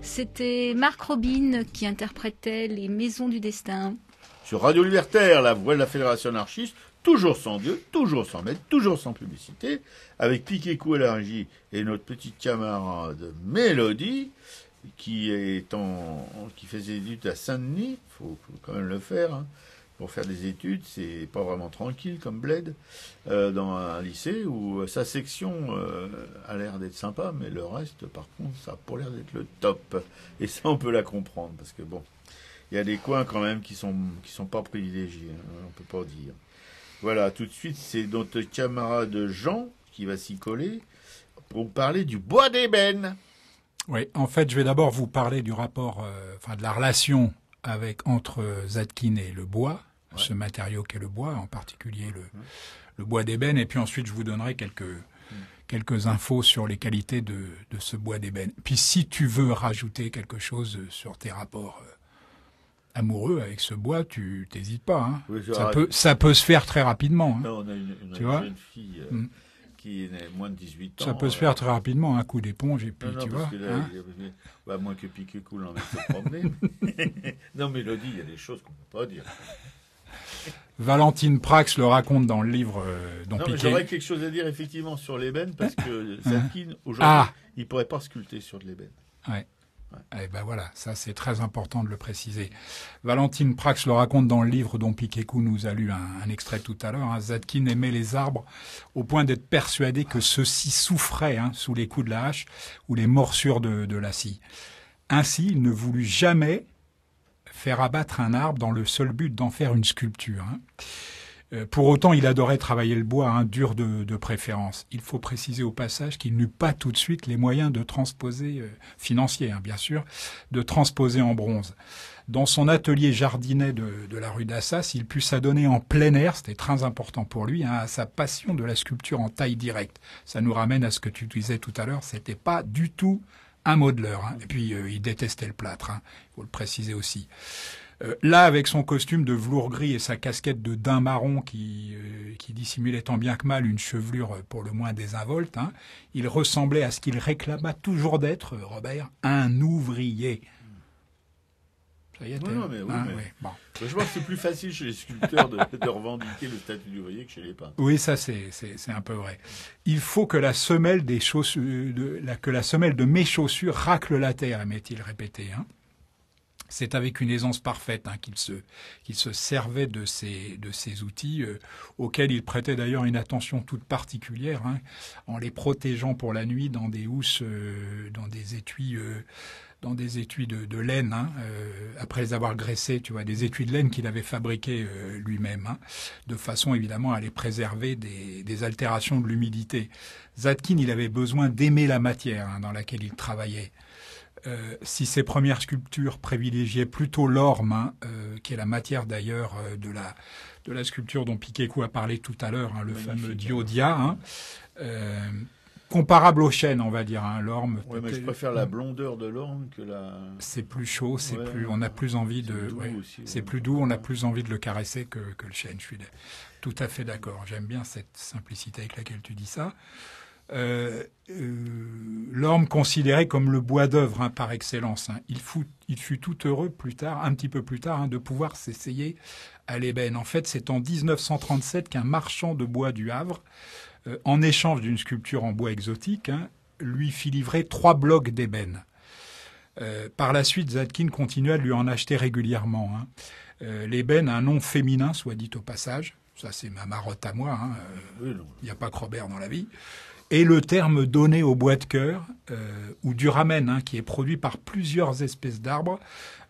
C'était Marc Robin qui interprétait Les Maisons du Destin. Sur Radio Libertaire, la voix de la Fédération anarchiste, toujours sans Dieu, toujours sans maître, toujours sans publicité, avec Piquet-Cou à la régie et notre petite camarade Mélodie, qui fait ses études à Saint-Denis. Faut quand même le faire, hein. Pour faire des études, c'est pas vraiment tranquille comme bled, dans un lycée où sa section a l'air d'être sympa, mais le reste, par contre, ça a pas l'air d'être le top. Et ça, on peut la comprendre, parce que bon, il y a des coins quand même qui sont pas privilégiés, hein, on peut pas dire. Voilà, tout de suite, c'est notre camarade Jean qui va s'y coller pour parler du bois d'ébène. Oui, en fait, je vais d'abord vous parler du rapport, de la relation entre Zadkine et le bois, ce matériau qu'est le bois, en particulier le bois d'ébène, et puis ensuite je vous donnerai quelques infos sur les qualités de ce bois d'ébène. Puis si tu veux rajouter quelque chose sur tes rapports amoureux avec ce bois, tu t'hésites pas. Hein. Oui, ça peut se faire très rapidement. Hein. Non, on a une jeune fille qui est moins de 18 ans. Ça peut se faire très rapidement, un coup d'éponge, et puis tu vois. Là, moins que Piquet-Cou l'en met se promener. Non, Mélodie, il y a des choses qu'on ne peut pas dire. Valentine Prax le raconte dans le livre dont Piquet. J'aurais quelque chose à dire effectivement sur l'ébène, parce que Zadkine, aujourd'hui, il ne pourrait pas sculpter sur de l'ébène. Ouais. Et ben voilà, ça c'est très important de le préciser. Valentine Prax le raconte dans le livre dont Piquet-Cou nous a lu un extrait tout à l'heure. Zadkine aimait les arbres au point d'être persuadé que ceux-ci souffraient sous les coups de la hache ou les morsures de la scie. Ainsi, il ne voulut jamais faire abattre un arbre dans le seul but d'en faire une sculpture. Pour autant, il adorait travailler le bois, dur de préférence. Il faut préciser au passage qu'il n'eut pas tout de suite les moyens de transposer, financiers bien sûr, de transposer en bronze. Dans son atelier jardinet de la rue d'Assas, il put s'adonner en plein air, c'était très important pour lui, à sa passion de la sculpture en taille directe. Ça nous ramène à ce que tu disais tout à l'heure, c'était pas du tout un modeleur. Et puis, il détestait le plâtre, il faut le préciser aussi. Là, avec son costume de velours gris et sa casquette de daim marron qui dissimulait tant bien que mal une chevelure pour le moins désinvolte, il ressemblait à ce qu'il réclama toujours d'être, Robert, un ouvrier. Ça y est, bon. Je pense que c'est plus facile chez les sculpteurs de revendiquer le statut d'ouvrier que chez les peintres. Oui, ça c'est un peu vrai. Il faut que la semelle de mes chaussures racle la terre, aimait-il répéter. C'est avec une aisance parfaite qu'il se servait de ces outils, auxquels il prêtait d'ailleurs une attention toute particulière, en les protégeant pour la nuit dans des housses, dans des étuis de laine, après les avoir graissés, tu vois, des étuis de laine qu'il avait fabriqués lui-même, de façon évidemment à les préserver des altérations de l'humidité. Zadkine, il avait besoin d'aimer la matière dans laquelle il travaillait. Si ses premières sculptures privilégiaient plutôt l'orme, qui est la matière d'ailleurs de la sculpture dont Piquet-Cou a parlé tout à l'heure, le fameux Diodia, comparable au chêne, on va dire, l'orme. Oui, mais je préfère la blondeur de l'orme que la... C'est plus chaud, on a plus envie c'est plus doux, on a plus envie de le caresser que le chêne. Je suis tout à fait d'accord. J'aime bien cette simplicité avec laquelle tu dis ça. L'orme considéré comme le bois d'œuvre par excellence. Il fut tout heureux plus tard, un petit peu plus tard, de pouvoir s'essayer à l'ébène. En fait, c'est en 1937 qu'un marchand de bois du Havre, en échange d'une sculpture en bois exotique, lui fit livrer 3 blocs d'ébène. Par la suite, Zadkine continua de lui en acheter régulièrement. L'ébène a un nom féminin, soit dit au passage. Ça, c'est ma marotte à moi. Il n'y a pas que Robert dans la vie. Et le terme donné au bois de cœur, ou duramen, qui est produit par plusieurs espèces d'arbres,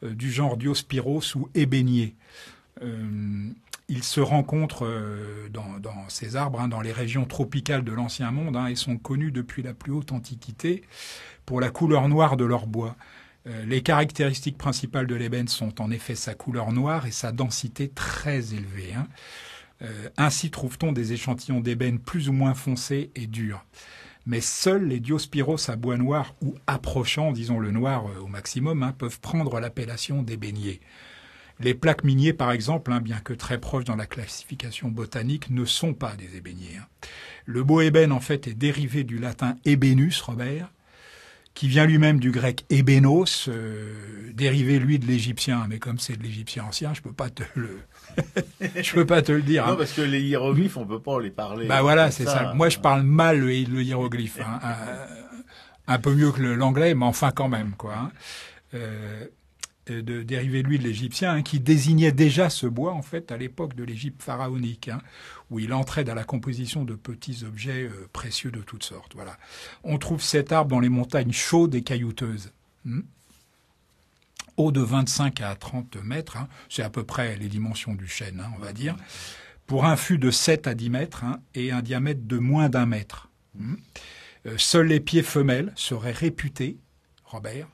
du genre Diospyros ou ébénier. Ils se rencontrent dans ces arbres, dans les régions tropicales de l'Ancien Monde, et sont connus depuis la plus haute Antiquité pour la couleur noire de leur bois. Les caractéristiques principales de l'ébène sont en effet sa couleur noire et sa densité très élevée. Ainsi trouve-t-on des échantillons d'ébène plus ou moins foncés et durs. Mais seuls les Diospyros à bois noir ou approchant, disons le noir au maximum, peuvent prendre l'appellation d'ébénier. Les plaques miniers, par exemple, bien que très proches dans la classification botanique, ne sont pas des ébéniers. Le mot ébène, en fait, est dérivé du latin ebenus, Robert, qui vient lui-même du grec ébénos, dérivé lui de l'égyptien, mais comme c'est de l'égyptien ancien, je peux pas te le dire. Non, Hein. parce que les hiéroglyphes, on peut pas les parler. Bah voilà, comme c'est ça. Moi, je parle mal le hiéroglyphe, hein. Un peu mieux que l'anglais, mais enfin quand même, quoi. Hein. Dérivé lui de l'égyptien, hein, qui désignait déjà ce bois en fait à l'époque de l'Égypte pharaonique, hein, où il entrait dans la composition de petits objets précieux de toutes sortes. Voilà. On trouve cet arbre dans les montagnes chaudes et caillouteuses. Haut de 25 à 30 mètres, hein, c'est à peu près les dimensions du chêne, hein, on va dire, pour un fût de 7 à 10 mètres, hein, et un diamètre de moins d'1 mètre. Seuls les pieds femelles seraient réputés, Robert,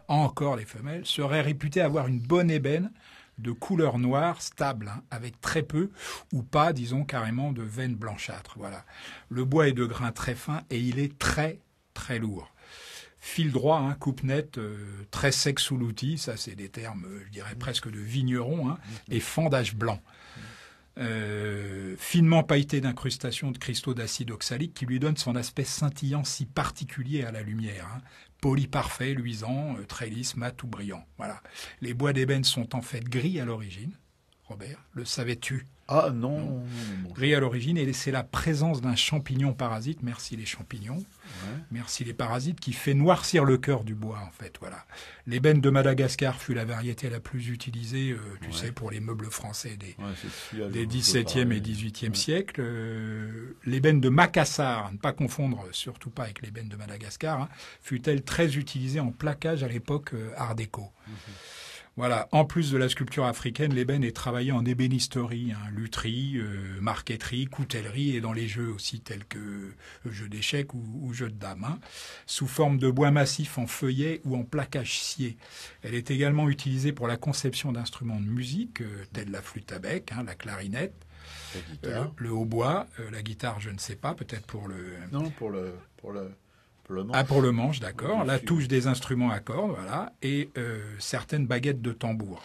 encore les femelles, seraient réputées avoir une bonne ébène de couleur noire, stable, hein, avec très peu ou pas, disons carrément, de veines blanchâtres. Voilà. Le bois est de grain très fin et il est très, très lourd. Fil droit, hein, coupe nette, très sec sous l'outil, ça c'est des termes, je dirais presque de vigneron, hein, et fendage blanc. Finement pailleté d'incrustations de cristaux d'acide oxalique qui lui donnent son aspect scintillant si particulier à la lumière. Hein. Poli parfait, luisant, très lisse, mat ou brillant. Voilà. Les bois d'ébène sont en fait gris à l'origine. Robert, le savais-tu? Ah non. Gris à l'origine, et c'est la présence d'un champignon parasite, merci les champignons, merci les parasites, qui fait noircir le cœur du bois, en fait. Voilà. L'ébène de Madagascar fut la variété la plus utilisée, tu sais, pour les meubles français des 17e et 18e siècles. L'ébène de Macassar, à ne pas confondre, surtout pas avec l'ébène de Madagascar, hein, fut-elle très utilisée en plaquage à l'époque Art déco. Voilà. En plus de la sculpture africaine, l'ébène est travaillé en ébénisterie, hein, lutherie, marqueterie, coutellerie et dans les jeux aussi tels que jeux d'échecs ou jeux de dames, hein, sous forme de bois massif en feuillet ou en plaquage scié. Elle est également utilisée pour la conception d'instruments de musique, tels la flûte à bec, hein, la clarinette, le hautbois, la guitare, je ne sais pas, peut-être pour le... Non, pour le manche. Ah, pour le manche, d'accord. Oui, La touche des instruments à cordes, voilà, et certaines baguettes de tambour.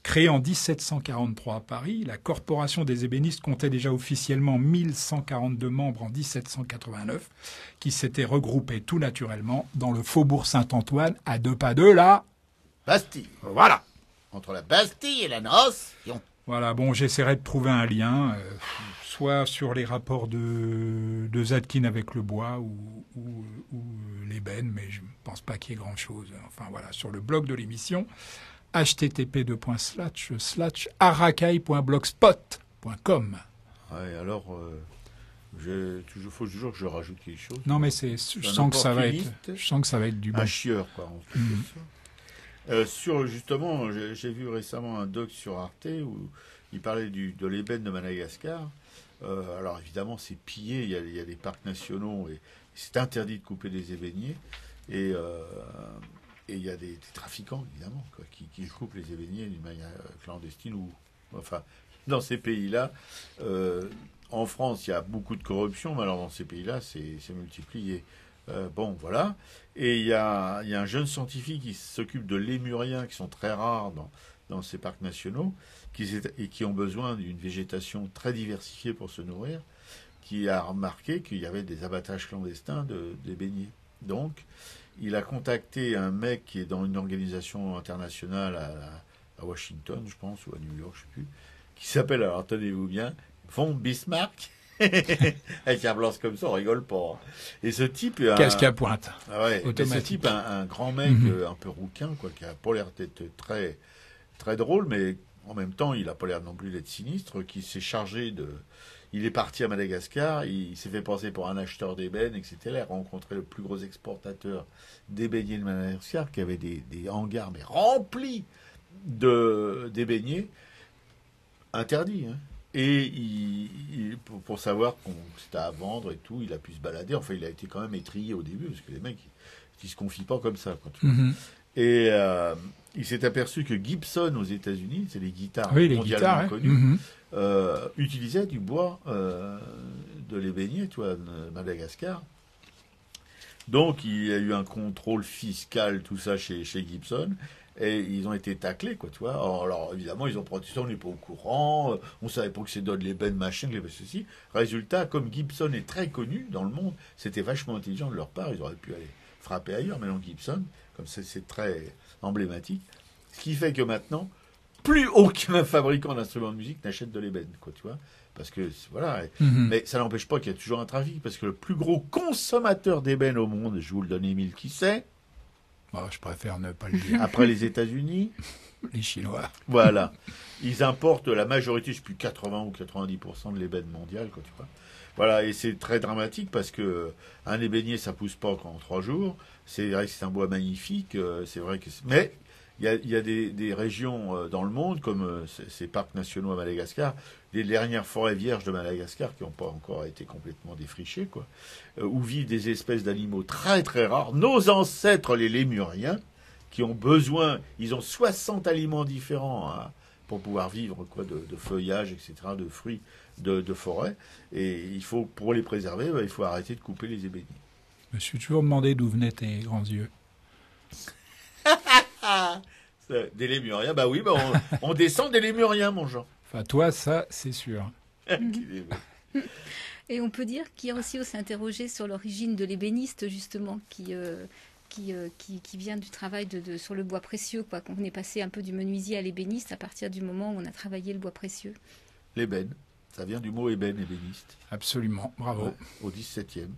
Créée en 1743 à Paris, la Corporation des ébénistes comptait déjà officiellement 1142 membres en 1789, qui s'étaient regroupés tout naturellement dans le faubourg Saint-Antoine, à 2 pas de la Bastille. Voilà. Entre la Bastille et la Nation. Voilà, bon, j'essaierai de trouver un lien, soit sur les rapports de Zadkine avec le bois ou l'ébène, mais je ne pense pas qu'il y ait grand-chose. Enfin voilà, sur le blog de l'émission, http://arakai.blogspot.com. Ouais, alors, faut toujours que je rajoute quelque chose. Non, mais je sens que ça va être du bon. Un chieur, quoi. En fait, justement, j'ai vu récemment un doc sur Arte où il parlait de l'ébène de Madagascar. Alors évidemment, c'est pillé. Il y a des parcs nationaux et c'est interdit de couper des ébéniers. Et il y a des trafiquants, évidemment, quoi, qui coupent les ébéniers d'une manière clandestine ou, enfin, dans ces pays-là. En France, il y a beaucoup de corruption, mais alors dans ces pays-là, c'est multiplié. Bon, voilà. Et il y a un jeune scientifique qui s'occupe de lémuriens qui sont très rares dans ces parcs nationaux et qui ont besoin d'une végétation très diversifiée pour se nourrir, qui a remarqué qu'il y avait des abattages clandestins d'ébéniers. Donc, il a contacté un mec qui est dans une organisation internationale à Washington, je pense, ou à New York, je ne sais plus, qui s'appelle, alors tenez-vous bien, von Bismarck. Avec un blanc comme ça, on rigole pas. Et ce type, casque à pointe. Ah ouais, ce type, un grand mec, un peu rouquin, quoi, qui a pas l'air d'être très, très drôle, mais en même temps, il a pas l'air non plus d'être sinistre, qui s'est chargé de. Il est parti à Madagascar, il s'est fait passer pour un acheteur d'ébène, etc. Il a rencontré le plus gros exportateur d'ébéniers de Madagascar, qui avait des hangars mais remplis d'ébéniers interdits, hein. Et pour savoir que c'était à vendre et tout, il a pu se balader. Enfin, il a été quand même étrillé au début, parce que les mecs, ils se confient pas comme ça. Quand Et il s'est aperçu que Gibson, aux États-Unis, c'est les guitares mondialement connues, utilisaient du bois de l'ébénier, de Madagascar. Donc, il y a eu un contrôle fiscal, tout ça, chez Gibson. Et ils ont été taclés, quoi, tu vois. Alors évidemment, ils ont protesté, on n'est pas au courant, on savait pas que c'est donne l'ébène, machin, que ceci. Résultat, comme Gibson est très connu dans le monde, c'était vachement intelligent de leur part, ils auraient pu aller frappé ailleurs, mais non Gibson, comme c'est très emblématique. Ce qui fait que maintenant, plus aucun fabricant d'instruments de musique n'achète de l'ébène, quoi, tu vois. Parce que, voilà. Mais ça n'empêche pas qu'il y a toujours un trafic, parce que le plus gros consommateur d'ébène au monde, je vous le donne, Émile, qui c'est? Je préfère ne pas le dire. Après les États-Unis, Les Chinois. voilà. Ils importent la majorité, je sais plus, 80 ou 90% de l'ébène mondial, quoi, tu vois. Voilà, et c'est très dramatique parce que un ébénier, ça pousse pas qu'en 3 jours. C'est vrai que c'est un bois magnifique, c'est vrai que mais il y a des régions dans le monde, comme ces parcs nationaux à Madagascar, les dernières forêts vierges de Madagascar qui n'ont pas encore été complètement défrichées, quoi, où vivent des espèces d'animaux très très rares. Nos ancêtres, les lémuriens, qui ont besoin, ils ont 60 aliments différents pour pouvoir vivre, quoi, de feuillage, etc., de fruits, de forêt. Et il faut, pour les préserver, il faut arrêter de couper les ébéniers. Je me suis toujours demandé d'où venaient tes grands yeux. Des lémuriens, bah oui, on descend des lémuriens, mon Jean. Enfin, toi, ça, c'est sûr. Et on peut dire qu'Hirosio s'est interrogé sur l'origine de l'ébéniste, justement, qui vient du travail sur le bois précieux, quoi. Qu'on est passé un peu du menuisier à l'ébéniste à partir du moment où on a travaillé le bois précieux. L'ébène, ça vient du mot ébène, ébéniste. Absolument, bravo. Ouais, au XVIIe.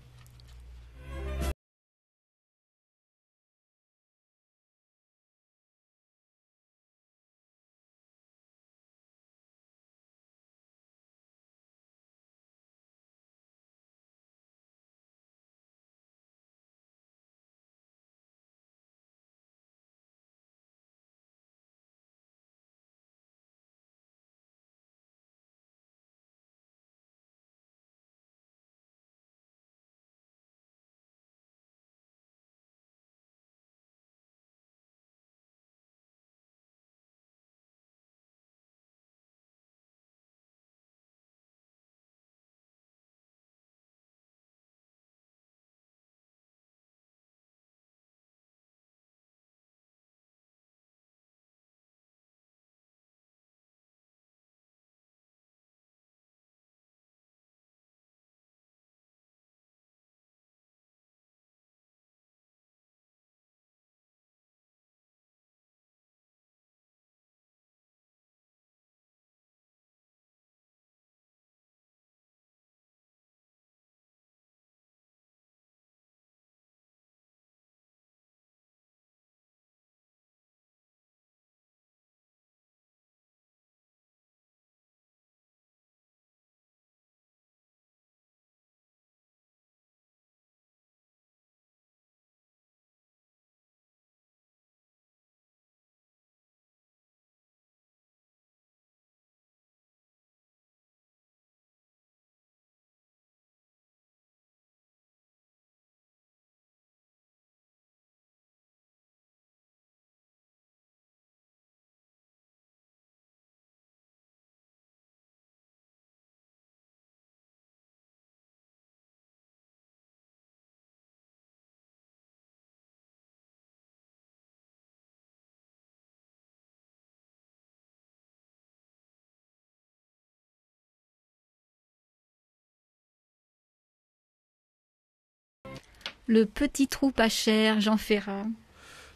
Le petit trou pas cher, Jean Ferrat.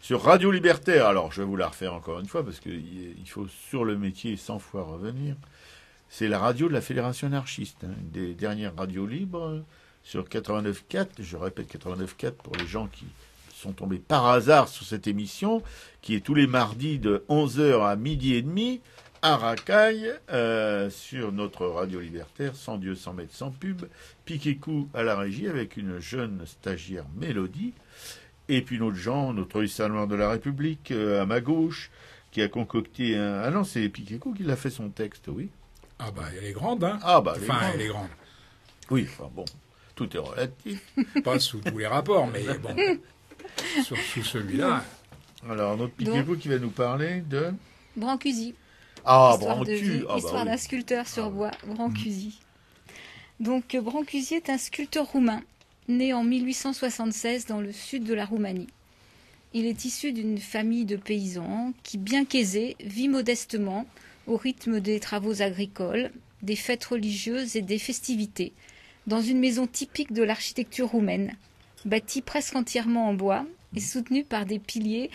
Sur Radio Libertaire, alors je vais vous la refaire encore une fois parce qu'il faut sur le métier 100 fois revenir. C'est la radio de la Fédération anarchiste, une des dernières radios libres sur 89.4. Je répète 89.4 pour les gens qui sont tombés par hasard sur cette émission, qui est tous les mardis de 11h à midi et demi à Racaille, sur notre radio libertaire, sans Dieu, sans maître, sans pub. Piquet-Cou à la régie avec une jeune stagiaire Mélodie. Et puis notre Jean, notre hussard noir de la République, à ma gauche, qui a concocté un... Ah non, c'est Piquet-Cou qui l'a fait son texte, oui. Ah bah, elle est grande, hein. Ah bah, elle est grande. Oui, enfin bon, tout est relatif. Pas sous tous les rapports, mais bon, sous celui-là. Alors, notre Piquet-Cou qui va nous parler de... Brancusi. Ah, Histoire Brancu. Histoire d'un sculpteur sur bois, Brancusi. Donc, Brancusi est un sculpteur roumain, né en 1876 dans le sud de la Roumanie. Il est issu d'une famille de paysans qui, bien qu'aisés, vit modestement au rythme des travaux agricoles, des fêtes religieuses et des festivités, dans une maison typique de l'architecture roumaine, bâti presque entièrement en bois et soutenu par des piliers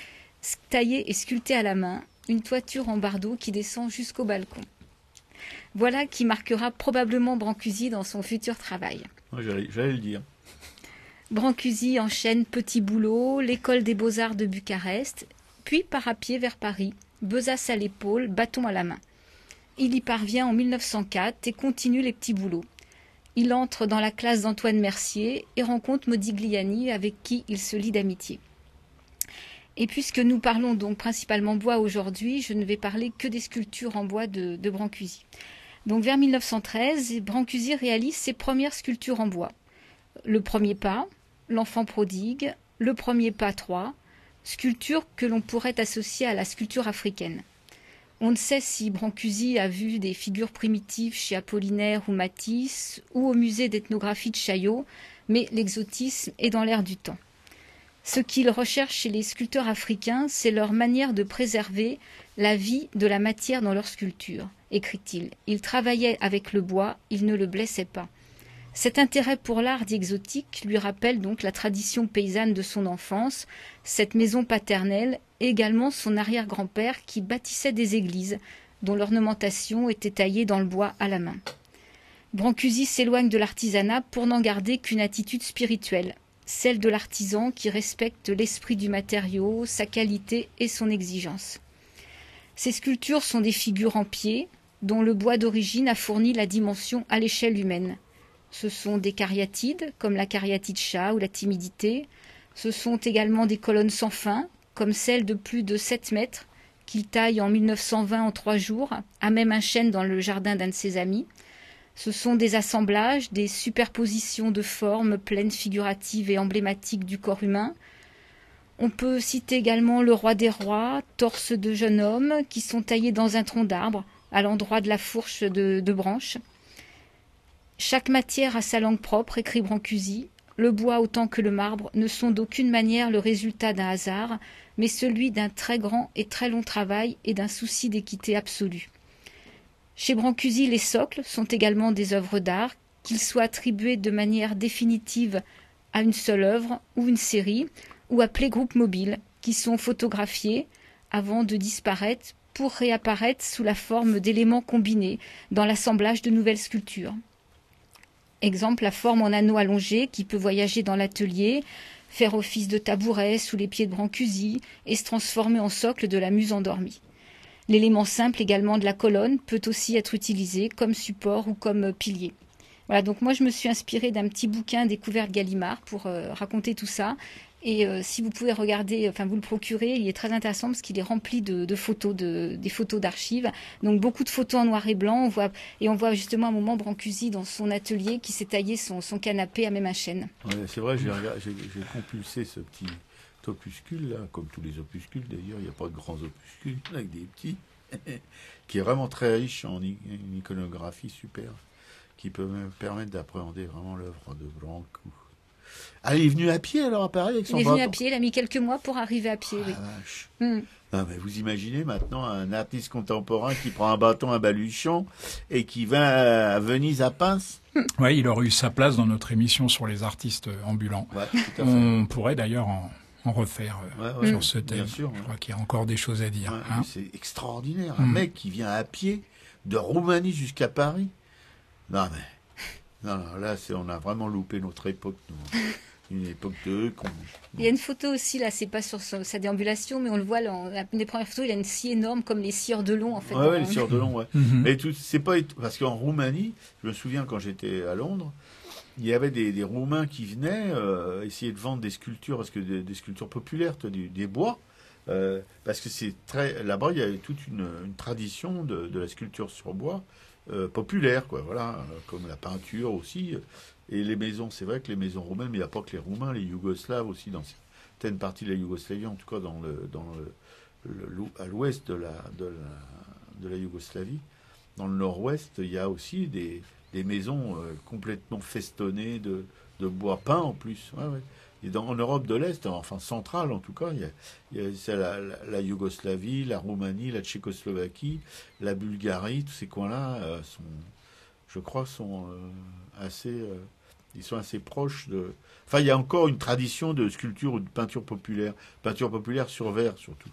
taillés et sculptés à la main, une toiture en bardeau qui descend jusqu'au balcon. Voilà qui marquera probablement Brancusi dans son futur travail. Ouais, j'allais le dire. Brancusi enchaîne petit boulot, l'école des beaux-arts de Bucarest, puis part à pied vers Paris, besace à l'épaule, bâton à la main. Il y parvient en 1904 et continue les petits boulots. Il entre dans la classe d'Antoine Mercier et rencontre Modigliani avec qui il se lie d'amitié. Et puisque nous parlons donc principalement bois aujourd'hui, je ne vais parler que des sculptures en bois de Brancusi. Donc vers 1913, Brancusi réalise ses premières sculptures en bois. Le premier pas, l'enfant prodigue, le premier pas 3, sculpture que l'on pourrait associer à la sculpture africaine. On ne sait si Brancusi a vu des figures primitives chez Apollinaire ou Matisse ou au musée d'ethnographie de Chaillot, mais l'exotisme est dans l'air du temps. Ce qu'il recherche chez les sculpteurs africains, c'est leur manière de préserver la vie de la matière dans leurs sculptures, écrit-il. Ils travaillaient avec le bois, ils ne le blessaient pas. Cet intérêt pour l'art dit exotique lui rappelle donc la tradition paysanne de son enfance, cette maison paternelle, et également son arrière-grand-père qui bâtissait des églises, dont l'ornementation était taillée dans le bois à la main. Brancusi s'éloigne de l'artisanat pour n'en garder qu'une attitude spirituelle, celle de l'artisan qui respecte l'esprit du matériau, sa qualité et son exigence. Ces sculptures sont des figures en pied, dont le bois d'origine a fourni la dimension à l'échelle humaine. Ce sont des cariatides, comme la cariatide chat ou la timidité. Ce sont également des colonnes sans fin, comme celle de plus de 7 mètres, qu'il taille en 1920 en 3 jours, à même un chêne dans le jardin d'un de ses amis. Ce sont des assemblages, des superpositions de formes pleines, figuratives et emblématiques du corps humain. On peut citer également le roi des rois, torse de jeune homme, qui sont taillés dans un tronc d'arbre, à l'endroit de la fourche de branche. Chaque matière a sa langue propre, écrit Brancusi. Le bois autant que le marbre ne sont d'aucune manière le résultat d'un hasard, mais celui d'un très grand et très long travail et d'un souci d'équité absolue. Chez Brancusi, les socles sont également des œuvres d'art, qu'ils soient attribués de manière définitive à une seule œuvre ou une série, ou appelés groupes mobiles, qui sont photographiés avant de disparaître pour réapparaître sous la forme d'éléments combinés dans l'assemblage de nouvelles sculptures. Exemple, la forme en anneau allongé qui peut voyager dans l'atelier, faire office de tabouret sous les pieds de Brancusi et se transformer en socle de la muse endormie. L'élément simple également de la colonne peut aussi être utilisé comme support ou comme pilier. Voilà, donc moi je me suis inspirée d'un petit bouquin Découverte Gallimard pour raconter tout ça. Et si vous pouvez regarder, enfin vous le procurez, il est très intéressant parce qu'il est rempli de photos, des photos d'archives. Donc beaucoup de photos en noir et blanc. On voit justement un moment Brancusi dans son atelier qui s'est taillé son canapé à même un chêne. Ouais, c'est vrai, j'ai compulsé ce petit opuscule là, comme tous les opuscules d'ailleurs. Il n'y a pas de grands opuscules avec des petits, qui est vraiment très riche en iconographie super, qui peut me permettre d'appréhender vraiment l'œuvre de Brancusi. Ah, il est venu à pied alors à Paris avec son bâton. Il est venu à pied, il a mis quelques mois pour arriver à pied, oui. Vache. Mm. Non, mais vous imaginez maintenant un artiste contemporain qui prend un bâton, un baluchon et qui va à Venise à Pince. Oui, il aurait eu sa place dans notre émission sur les artistes ambulants. Ouais, tout à fait. On pourrait d'ailleurs en refaire sur ce thème. Bien sûr, Je crois qu'il y a encore des choses à dire. Ouais, hein. c'est extraordinaire. Un mec qui vient à pied de Roumanie jusqu'à Paris. Non, mais... Non, là, on a vraiment loupé notre époque, nous. Une époque de con. Il y a une photo aussi, là, c'est pas sur sa déambulation, mais on le voit, une des premières photos, il a une scie énorme, comme les scieurs de long, en fait. Ouais, les scieurs de long, ouais. Mhm. Mais c'est pas... Parce qu'en Roumanie, je me souviens quand j'étais à Londres, il y avait des Roumains qui venaient essayer de vendre des sculptures, parce que des sculptures populaires, des bois, parce que c'est très... Là-bas, il y a toute une tradition de la sculpture sur bois, populaire, quoi, voilà, comme la peinture aussi, et les maisons, c'est vrai que les maisons roumaines, mais il n'y a pas que les Roumains, les Yougoslaves aussi, dans certaines parties de la Yougoslavie, en tout cas à l'ouest de la Yougoslavie, dans le nord-ouest, il y a aussi des maisons complètement festonnées de bois peint en plus, ouais. Et en Europe de l'Est, enfin centrale en tout cas, il y a la Yougoslavie, la Roumanie, la Tchécoslovaquie, la Bulgarie, tous ces coins-là je crois, sont assez Ils sont assez proches de... Enfin, il y a encore une tradition de sculpture ou de peinture populaire sur verre surtout.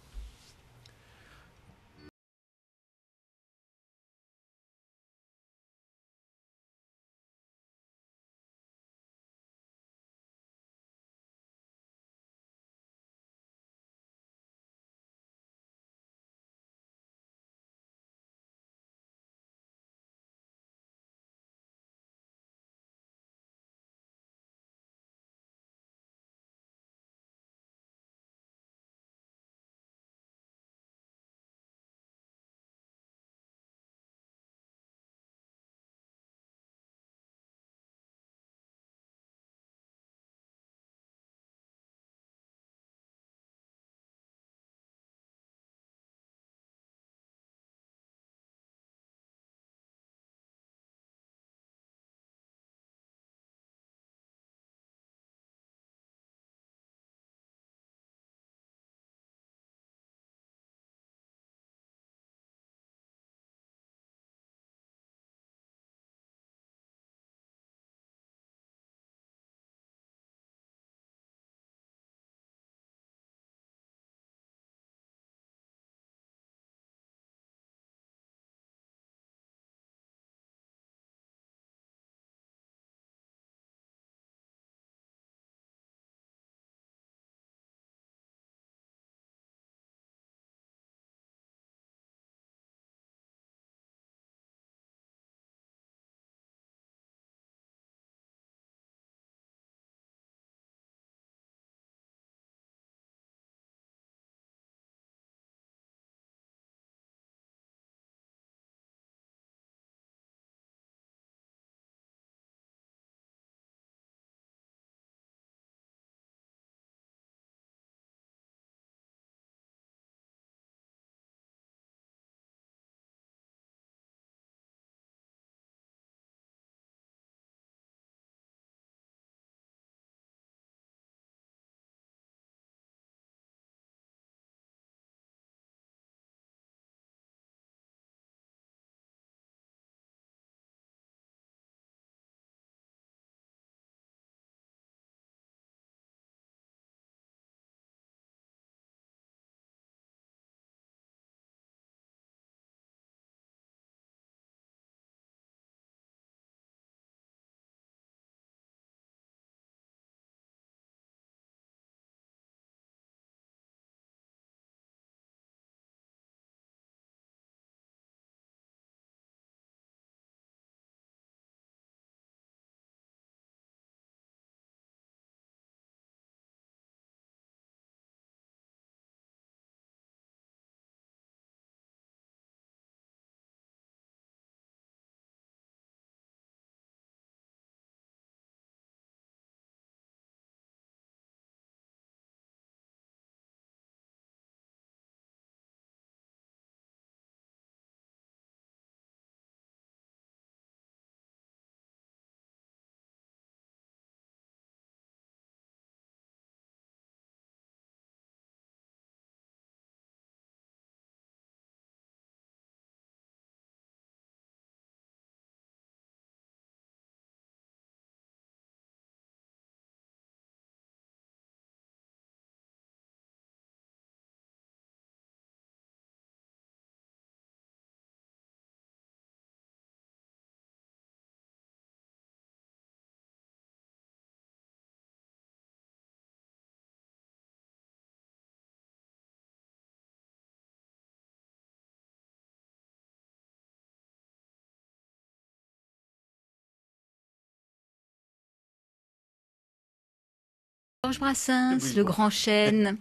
Georges Brassens, le grand chêne.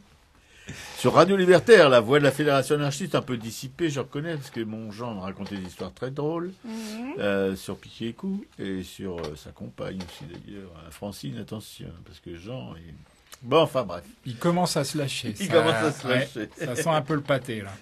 Sur Radio Libertaire, la voix de la Fédération anarchiste, un peu dissipée, je reconnais, parce que mon Jean racontait des histoires très drôles sur Piquet et Coup, et sur sa compagne aussi d'ailleurs, Francine, attention, parce que Jean est... Bon, enfin bref. Il commence à se lâcher. Ouais, ça sent un peu le pâté, là.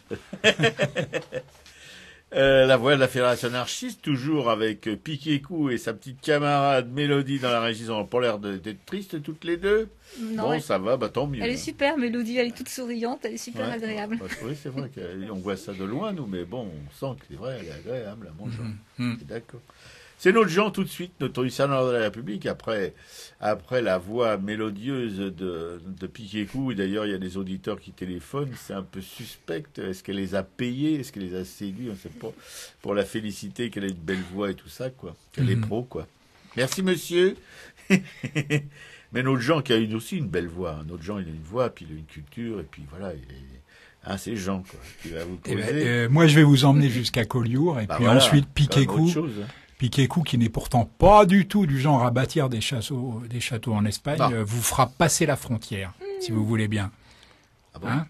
La voix de la Fédération anarchiste, toujours avec Piquet et Coup et sa petite camarade Mélodie dans la régie. Ils n'ont pas l'air d'être tristes toutes les deux. Non, bon, ça va, bah tant mieux. Elle est super, Mélodie, elle est toute souriante, elle est super agréable. Bah, oui, c'est vrai qu'on voit ça de loin, nous, mais bon, on sent que c'est vrai, elle est agréable, mon Jean. D'accord. C'est notre Jean tout de suite, notre sénateur de la République, après la voix mélodieuse de Piquet-Cou. D'ailleurs, il y a des auditeurs qui téléphonent, c'est un peu suspect. Est-ce qu'elle les a payés? Est-ce qu'elle les a séduits? On ne sait pas. Pour la féliciter qu'elle ait une belle voix et tout ça, quoi. Qu'elle est pro, quoi. Merci, monsieur. Mais notre Jean qui a aussi une belle voix. Notre Jean, il a une voix, puis il a une culture, et puis voilà, c'est Jean, quoi, qui va vous causer. Moi, je vais vous emmener jusqu'à Collioure, et puis voilà, ensuite Piquet-Cou. Hein. Piquet-Cou, qui n'est pourtant pas du tout du genre à bâtir des châteaux en Espagne, vous fera passer la frontière, si vous voulez bien. Ah bon? Hein?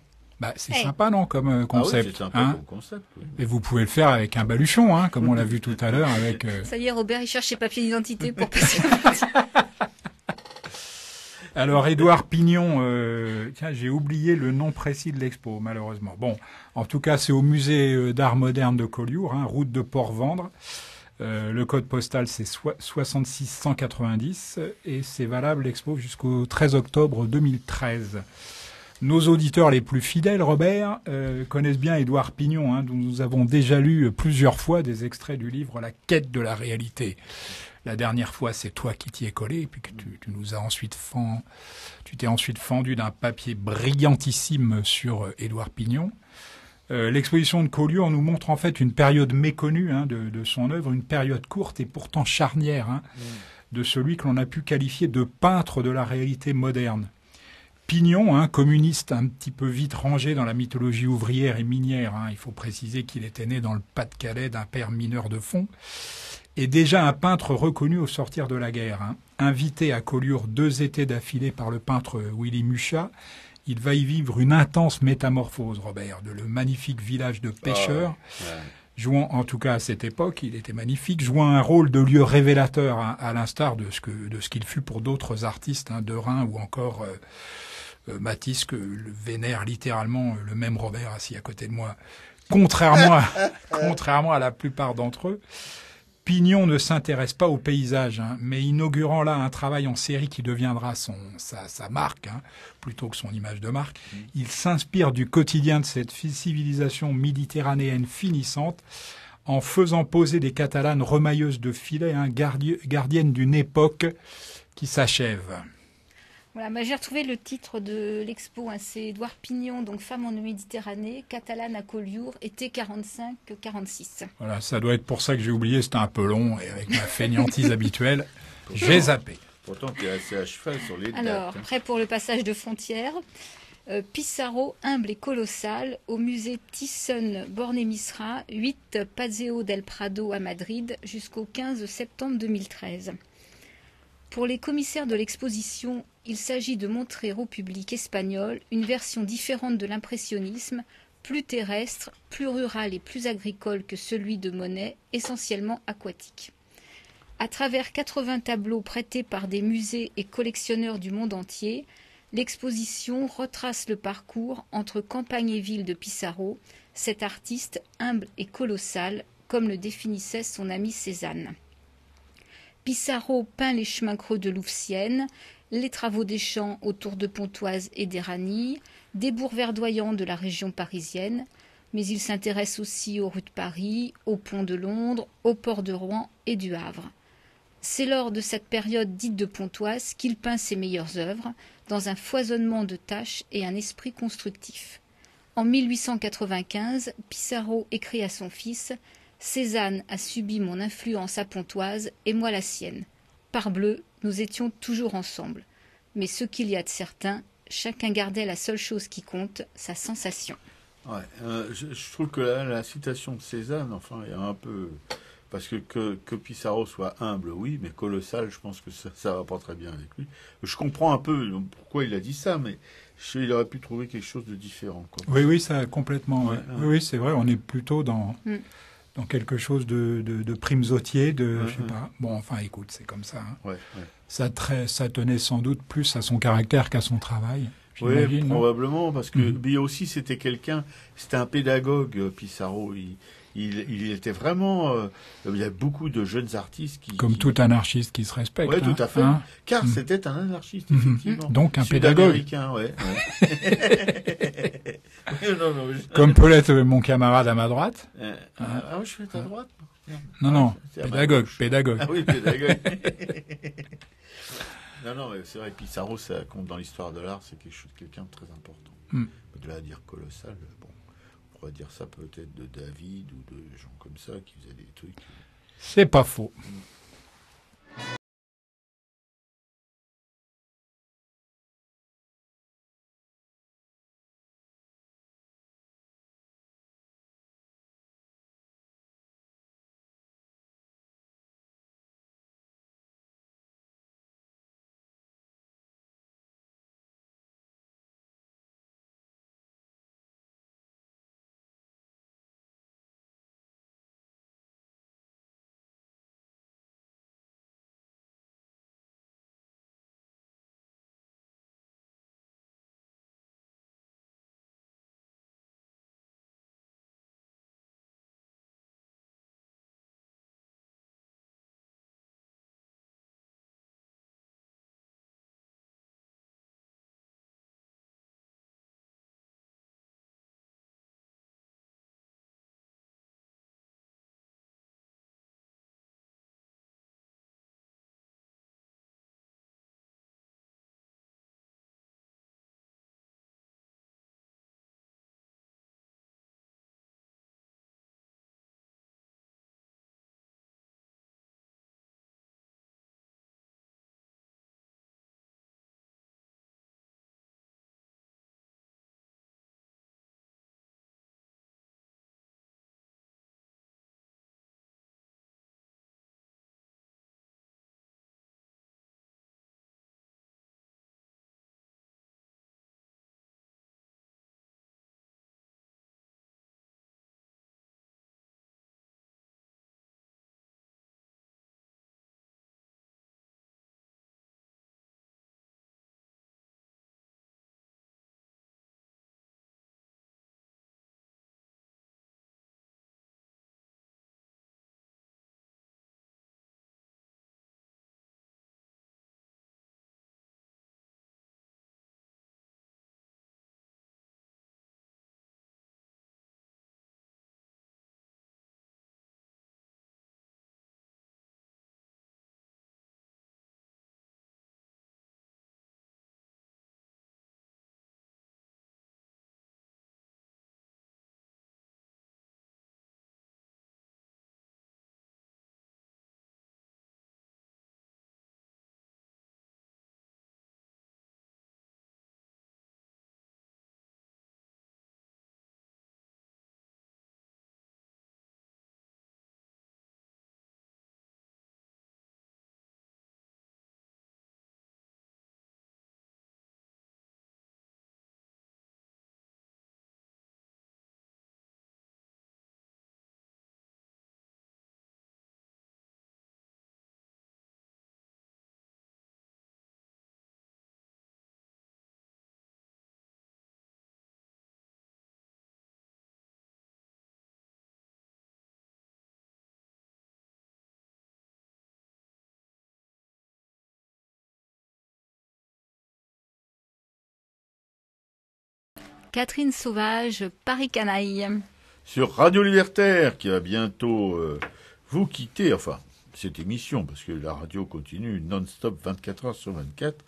C'est sympa, non, comme concept. Ah oui, c'est sympa comme concept. Oui. Et vous pouvez le faire avec un baluchon, hein, comme on l'a vu tout à l'heure avec. Ça y est, Robert, il cherche ses papiers d'identité pour passer la frontière. Alors, Édouard Pignon, tiens, j'ai oublié le nom précis de l'expo, malheureusement. Bon, en tout cas, c'est au musée d'art moderne de Collioure, hein, route de Port-Vendre. Le code postal, c'est 66190 et c'est valable l'expo jusqu'au 13 octobre 2013. Nos auditeurs les plus fidèles, Robert, connaissent bien Édouard Pignon, hein, dont nous avons déjà lu plusieurs fois des extraits du livre La quête de la réalité. La dernière fois, c'est toi qui t'y es collé, et puis que tu nous as ensuite tu t'es ensuite fendu d'un papier brillantissime sur Édouard Pignon. L'exposition de Collioure nous montre en fait une période méconnue de son œuvre, une période courte et pourtant charnière de celui que l'on a pu qualifier de peintre de la réalité moderne. Pignon, communiste un petit peu vite rangé dans la mythologie ouvrière et minière, il faut préciser qu'il était né dans le Pas-de-Calais d'un père mineur de fond, est déjà un peintre reconnu au sortir de la guerre. Invité à Collioure 2 étés d'affilée par le peintre Willy Mucha, il va y vivre une intense métamorphose, Robert, de le magnifique village de pêcheurs, jouant, en tout cas à cette époque, il était magnifique, jouant un rôle de lieu révélateur, à l'instar de ce qu'il fut pour d'autres artistes, Derain ou encore Matisse, que vénère littéralement le même Robert assis à côté de moi. Contrairement à la plupart d'entre eux, Pignon ne s'intéresse pas au paysage, mais inaugurant là un travail en série qui deviendra sa marque, plutôt que son image de marque, il s'inspire du quotidien de cette civilisation méditerranéenne finissante en faisant poser des Catalanes remailleuses de filets, gardiennes d'une époque qui s'achève. Voilà, j'ai retrouvé le titre de l'expo, c'est Édouard Pignon, donc Femme en Méditerranée, catalane à Collioure, été 45-46. Voilà, ça doit être pour ça que j'ai oublié, c'était un peu long, et avec ma fainéantise habituelle, j'ai zappé. Pourtant, tu es assez à cheval sur les dates. Alors, prêt pour le passage de frontières. Pissarro, humble et colossal, au musée Thyssen-Bornemisra, 8 Paseo del Prado à Madrid, jusqu'au 15 septembre 2013. Pour les commissaires de l'exposition, il s'agit de montrer au public espagnol une version différente de l'impressionnisme, plus terrestre, plus rural et plus agricole que celui de Monet, essentiellement aquatique. À travers 80 tableaux prêtés par des musées et collectionneurs du monde entier, l'exposition retrace le parcours entre campagne et ville de Pissarro, cet artiste humble et colossal, comme le définissait son ami Cézanne. Pissarro peint les chemins creux de Louvciennes, les travaux des champs autour de Pontoise et d'Éragny, des bourgs verdoyants de la région parisienne, mais il s'intéresse aussi aux rues de Paris, aux ponts de Londres, aux ports de Rouen et du Havre. C'est lors de cette période dite de Pontoise qu'il peint ses meilleures œuvres, dans un foisonnement de tâches et un esprit constructif. En 1895, Pissarro écrit à son fils « Cézanne a subi mon influence à Pontoise et moi la sienne. Parbleu, nous étions toujours ensemble. Mais ce qu'il y a de certain, chacun gardait la seule chose qui compte, sa sensation. » Ouais, je trouve que la citation de Cézanne, enfin, il y a un peu... Parce que Pissarro soit humble, oui, mais colossal, je pense que ça va pas très bien avec lui. Je comprends un peu pourquoi il a dit ça, mais il aurait pu trouver quelque chose de différent, quoi. Oui, ça, complètement. Ouais. Oui, c'est vrai, on est plutôt dans quelque chose de primesautier, je sais pas. Bon, enfin, écoute, c'est comme ça. Ouais. Ça tenait sans doute plus à son caractère qu'à son travail. Oui, probablement, parce que mais aussi c'était un pédagogue, Pissarro. Il était vraiment... il y a beaucoup de jeunes artistes qui... Comme tout anarchiste qui se respecte. Oui, tout à fait. Car c'était un anarchiste, effectivement. Donc un pédagogue. Sud-américain, ouais. Non, Comme peut l'être mon camarade à ma droite. Ah, je suis à ta droite. Non, C'est à ma pédagogue, gauche. pédagogue. Ah oui, pédagogue. Non, mais c'est vrai. Puis Sarro, ça compte dans l'histoire de l'art, c'est quelqu'un de très important. De là à dire colossal, bon, on pourrait dire ça peut-être de David ou de gens comme ça qui faisaient des trucs. C'est pas faux. Catherine Sauvage, Paris Canaille. Sur Radio Libertaire, qui va bientôt vous quitter, enfin, cette émission, parce que la radio continue non-stop 24 heures sur 24.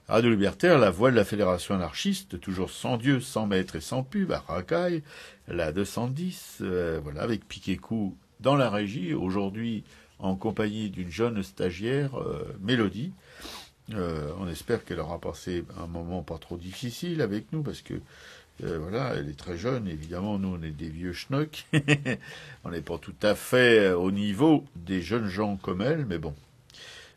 Radio Libertaire, la voix de la Fédération anarchiste, toujours sans Dieu, sans maître et sans pub, à Racaille, la 210, voilà, avec Piquet-Cou dans la régie, aujourd'hui en compagnie d'une jeune stagiaire, Mélodie. On espère qu'elle aura passé un moment pas trop difficile avec nous, parce que voilà, elle est très jeune, évidemment, nous on est des vieux schnocks, on n'est pas tout à fait au niveau des jeunes gens comme elle, mais bon,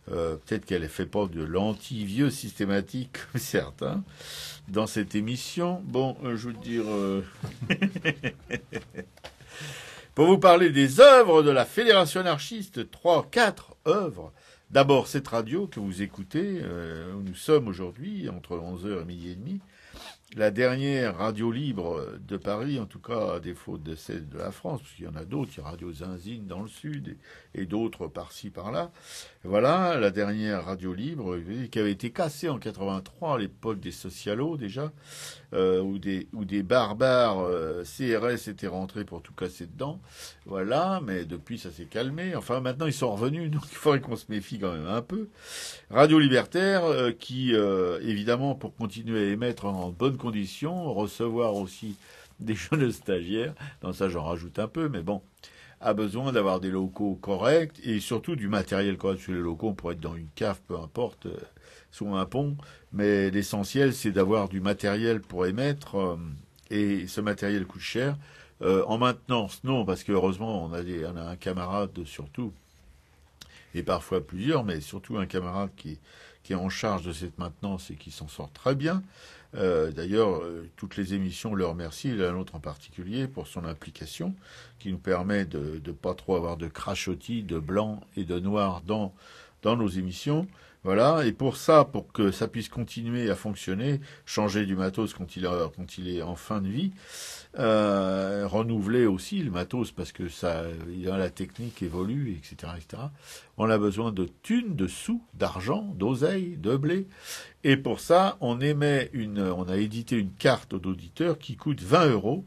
peut-être qu'elle ne fait pas de l'anti-vieux systématique comme certains dans cette émission. Bon, je veux dire, pour vous parler des œuvres de la Fédération anarchiste, 4 œuvres. D'abord, cette radio que vous écoutez, où nous sommes aujourd'hui, entre 11h et midi et demi, la dernière radio libre de Paris, en tout cas à défaut de celle de la France, parce qu'il y en a d'autres, il y a Radio Zinzine dans le sud et d'autres par-ci par-là. Voilà, la dernière radio libre qui avait été cassée en 83 à l'époque des socialos déjà, où des barbares CRS étaient rentrés pour tout casser dedans. Voilà, mais depuis ça s'est calmé. Enfin maintenant ils sont revenus, donc il faudrait qu'on se méfie quand même un peu. Radio Libertaire qui, évidemment, pour continuer à émettre en bonnes conditions, recevoir aussi des jeunes stagiaires, dans ça j'en rajoute un peu, mais bon, a besoin d'avoir des locaux corrects et surtout du matériel correct. Sur les locaux, on pourrait être dans une cave, peu importe, sous un pont, mais l'essentiel c'est d'avoir du matériel pour émettre et ce matériel coûte cher. En maintenance, non, parce que heureusement on a un camarade surtout, et parfois plusieurs, mais surtout un camarade qui est en charge de cette maintenance et qui s'en sort très bien. D'ailleurs, toutes les émissions le remercient, et la nôtre en particulier, pour son implication, qui nous permet de ne pas trop avoir de crachotis, de blanc et de noir dans nos émissions. Voilà, et pour que ça puisse continuer à fonctionner, changer du matos quand il est en fin de vie, renouveler aussi le matos parce que la technique évolue, etc., etc. On a besoin de thunes, de sous, d'argent, d'oseille, de blé. Et pour ça, on a édité une carte d'auditeur qui coûte 20 €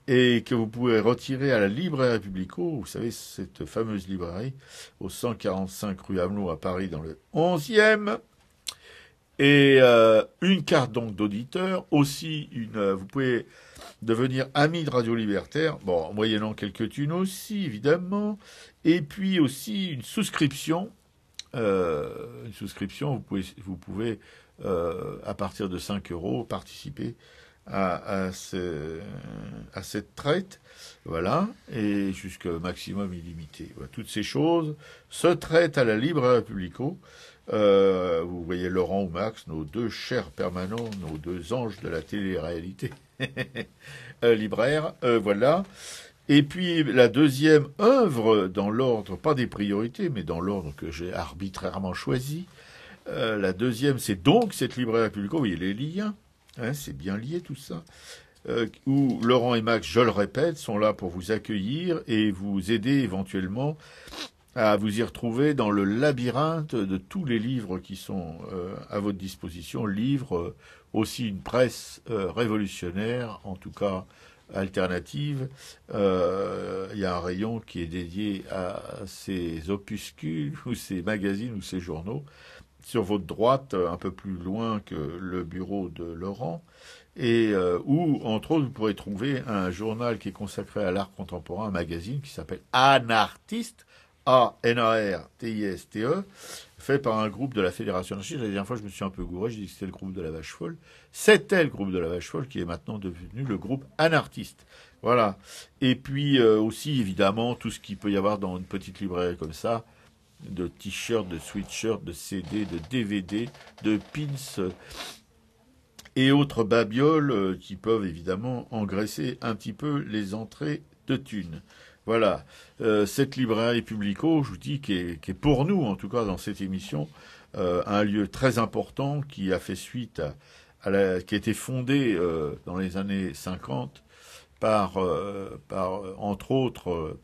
et que vous pouvez retirer à la librairie Publico, vous savez, cette fameuse librairie, au 145 rue Amelot à Paris, dans le 11e. Et une carte donc d'auditeur, aussi vous pouvez devenir ami de Radio Libertaire, bon, moyennant quelques thunes aussi, évidemment, et puis aussi une souscription. Vous pouvez à partir de 5 € participer à cette traite, voilà, et jusqu'au maximum illimité. Voilà, toutes ces choses se traitent à la librairie Publico. Vous voyez Laurent ou Max, nos deux chers permanents, nos deux anges de la télé-réalité libraires, voilà. Et puis la deuxième œuvre dans l'ordre, pas des priorités, mais dans l'ordre que j'ai arbitrairement choisi, la deuxième, c'est donc cette librairie Publico, vous voyez les liens, hein, c'est bien lié tout ça, où Laurent et Max, je le répète, sont là pour vous accueillir et vous aider éventuellement à vous y retrouver dans le labyrinthe de tous les livres qui sont à votre disposition, livres, aussi une presse révolutionnaire, en tout cas alternative. Il y a un rayon qui est dédié à ces opuscules ou ces magazines ou ces journaux. Sur votre droite, un peu plus loin que le bureau de Laurent, et où, entre autres, vous pourrez trouver un journal qui est consacré à l'art contemporain, un magazine qui s'appelle Anartiste, A-N-A-R-T-I-S-T-E, fait par un groupe de la Fédération anarchiste. La dernière fois, je me suis un peu gouré, j'ai dit que c'était le groupe de la Vache Folle. C'était le groupe de la Vache Folle qui est maintenant devenu le groupe Anartiste. Voilà. Et puis aussi, évidemment, tout ce qu'il peut y avoir dans une petite librairie comme ça, de t-shirts, de sweatshirts, de CD, de DVD, de pins et autres babioles qui peuvent évidemment engraisser un petit peu les entrées de thunes. Voilà, cette librairie Publico, je vous dis, qui est pour nous, en tout cas dans cette émission, un lieu très important qui a fait suite qui a été fondé dans les années 50 par entre autres,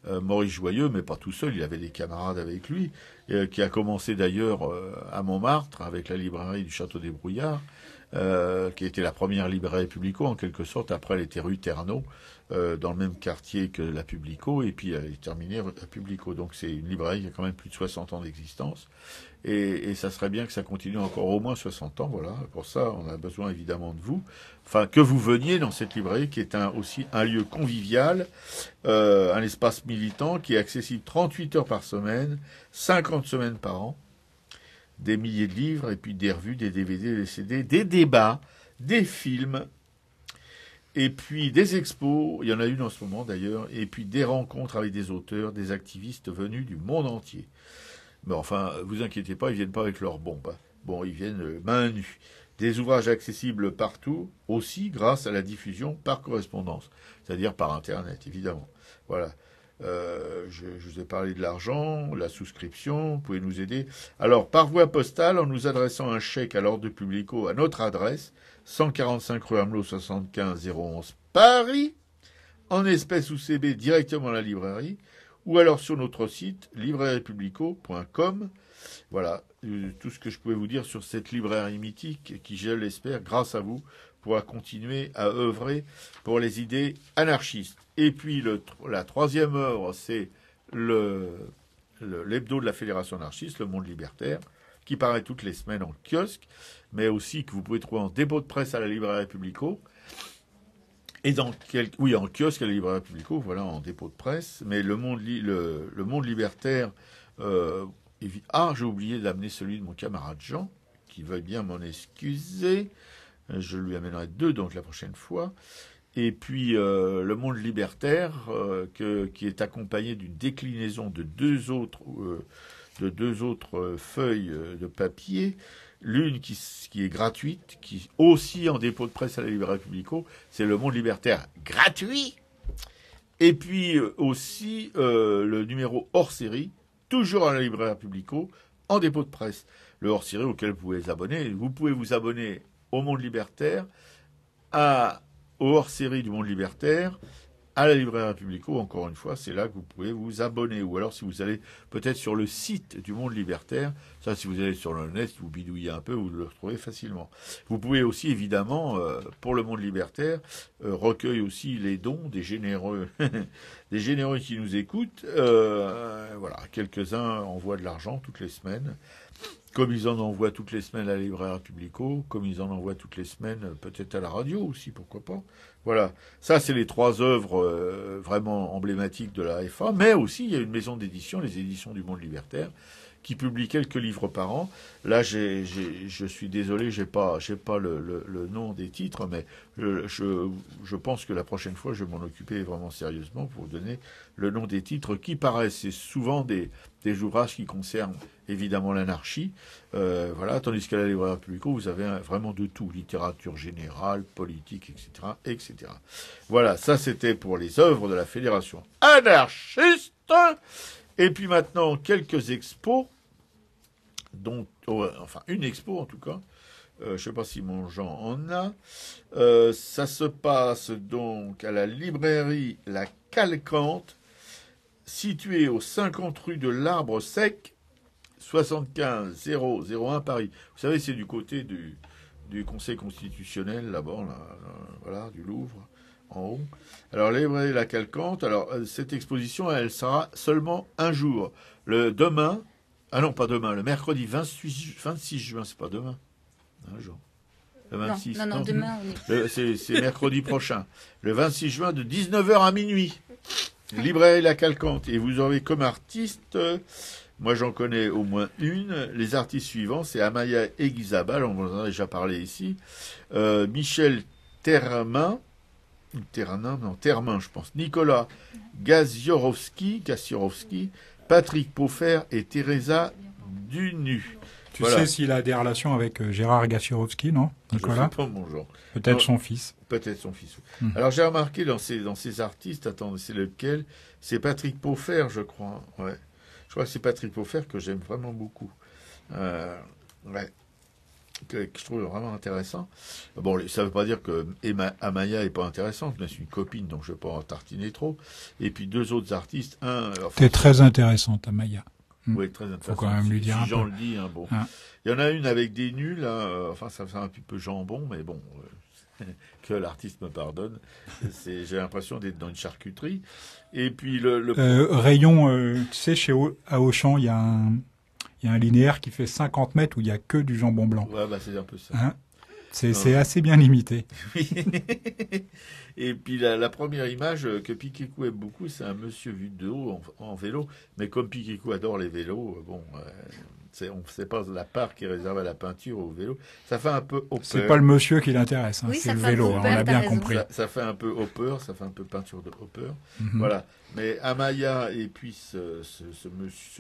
Maurice Joyeux, mais pas tout seul, il avait des camarades avec lui, qui a commencé d'ailleurs à Montmartre avec la librairie du Château des Brouillards, qui était la première librairie Publico en quelque sorte. Après, elle était rue Ternaux, dans le même quartier que la Publico, et puis elle est terminée à Publico. Donc c'est une librairie qui a quand même plus de 60 ans d'existence, et ça serait bien que ça continue encore au moins 60 ans. Voilà, pour ça, on a besoin évidemment de vous, enfin que vous veniez dans cette librairie qui est aussi un lieu convivial, un espace militant qui est accessible 38 heures par semaine, 50 semaines par an, des milliers de livres, et puis des revues, des DVD, des CD, des débats, des films, et puis des expos, il y en a une en ce moment d'ailleurs, et puis des rencontres avec des auteurs, des activistes venus du monde entier. Mais enfin, vous inquiétez pas, ils viennent pas avec leurs bombes. Bon, ils viennent main nue. Des ouvrages accessibles partout, aussi grâce à la diffusion par correspondance, c'est-à-dire par Internet, évidemment. Voilà. Je vous ai parlé de l'argent, la souscription, vous pouvez nous aider. Alors, par voie postale, en nous adressant un chèque à l'ordre publico à notre adresse, 145 rue Amelot 75 011 Paris, en espèces ou CB directement à la librairie, ou alors sur notre site librairiepublico.com. Voilà, tout ce que je pouvais vous dire sur cette librairie mythique qui, je l'espère, grâce à vous, pourra continuer à œuvrer pour les idées anarchistes. Et puis la troisième œuvre, c'est l'hebdo de la Fédération anarchiste, Le Monde libertaire, qui paraît toutes les semaines en kiosque, mais aussi que vous pouvez trouver en dépôt de presse à la librairie Publico. Et en kiosque à la librairie Publico, voilà, en dépôt de presse. Mais le monde libertaire... j'ai oublié d'amener celui de mon camarade Jean, qui veuille bien m'en excuser. Je lui amènerai 2 donc la prochaine fois. Et puis le monde libertaire, qui est accompagné d'une déclinaison de deux autres feuilles de papier. L'une qui est gratuite, qui aussi en dépôt de presse à la librairie Publico, c'est le monde libertaire gratuit. Et puis aussi le numéro hors série, toujours à la librairie Publico, en dépôt de presse. Le hors série auquel vous pouvez vous abonner. Vous pouvez vous abonner au monde libertaire, au hors série du monde libertaire, à la librairie Publico, encore une fois, c'est là que vous pouvez vous abonner. Ou alors, si vous allez peut-être sur le site du monde libertaire, ça, si vous allez sur le net, vous bidouillez un peu, vous le retrouvez facilement. Vous pouvez aussi, évidemment, pour le monde libertaire, recueillir aussi les dons des généreux, des généreux qui nous écoutent. Voilà, quelques-uns envoient de l'argent toutes les semaines. Comme ils en envoient toutes les semaines à la librairie Publico, comme ils en envoient toutes les semaines peut-être à la radio aussi, pourquoi pas. Voilà, ça c'est les 3 œuvres vraiment emblématiques de la FA, mais aussi il y a une maison d'édition, les éditions du monde libertaire, qui publie quelques livres par an. Là, je suis désolé, j'ai pas le nom des titres, mais je pense que la prochaine fois, je vais m'en occuper vraiment sérieusement pour vous donner le nom des titres qui paraissent. C'est souvent des ouvrages qui concernent évidemment l'anarchie, voilà, tandis qu'à la librairie Publico, vous avez vraiment de tout, littérature générale, politique, etc., etc. Voilà, ça c'était pour les œuvres de la Fédération anarchiste. Et puis maintenant, quelques expos, dont, enfin une expo en tout cas, je ne sais pas si mon Jean en a. Ça se passe donc à la librairie La Calcante, située au 50 rue de l'Arbre Sec, 75 001 Paris. Vous savez, c'est du côté du Conseil constitutionnel, là-bas, voilà, du Louvre, en haut. Alors, la librairie La Calcante, alors, cette exposition, elle sera seulement un jour. Le mercredi 26 juin, c'est pas demain. Un jour. Le 26, non, demain. C'est mercredi prochain. Le 26 juin, de 19h à minuit. Librairie La Calcante. Et vous aurez comme artiste, moi j'en connais au moins une, les artistes suivants, c'est Amaya Eguizabal, on vous en a déjà parlé ici, Michel Termin, je pense, Nicolas Gaziorovski, Patrick Paufer et Teresa Dunu. Tu sais s'il a des relations avec Gérard Gacierovski, non, Nicolas? Je sais pas, mon genre. Peut-être son fils. Peut-être son fils. Alors j'ai remarqué dans ces artistes, attendez, c'est lequel? C'est Patrick Paufer, je crois. Ouais. Je crois que c'est Patrick Paufer que j'aime vraiment beaucoup. Ouais. Que je trouve vraiment intéressant. Bon, ça ne veut pas dire que Amaya est pas intéressante, mais c'est une copine, donc je ne vais pas en tartiner trop. Et puis 2 autres artistes. T'es très intéressante, Amaya. Oui, très intéressant. Faut quand même lui dire si un Jean peu. le dit, hein, bon. Il y en a une avec des nuls, enfin ça fait un petit peu jambon, mais bon, que l'artiste me pardonne. J'ai l'impression d'être dans une charcuterie. Et puis rayon, tu sais, à Auchan, il y a un linéaire qui fait 50 mètres où il y a que du jambon blanc. Ouais, bah c'est un peu ça. Hein, c'est assez bien limité. Oui. Et puis la première image que Piquécou aime beaucoup, c'est un monsieur vu de haut en vélo. Mais comme Piquécou adore les vélos, bon, on ne sait pas la part qui est réservée à la peinture au vélo. Ça fait un peu hopper. C'est pas le monsieur qui l'intéresse, Oui, c'est le vélo, on l'a bien compris. Ça fait un peu hopper, ça fait un peu peinture de hopper. Voilà. Mais Amaya et puis ce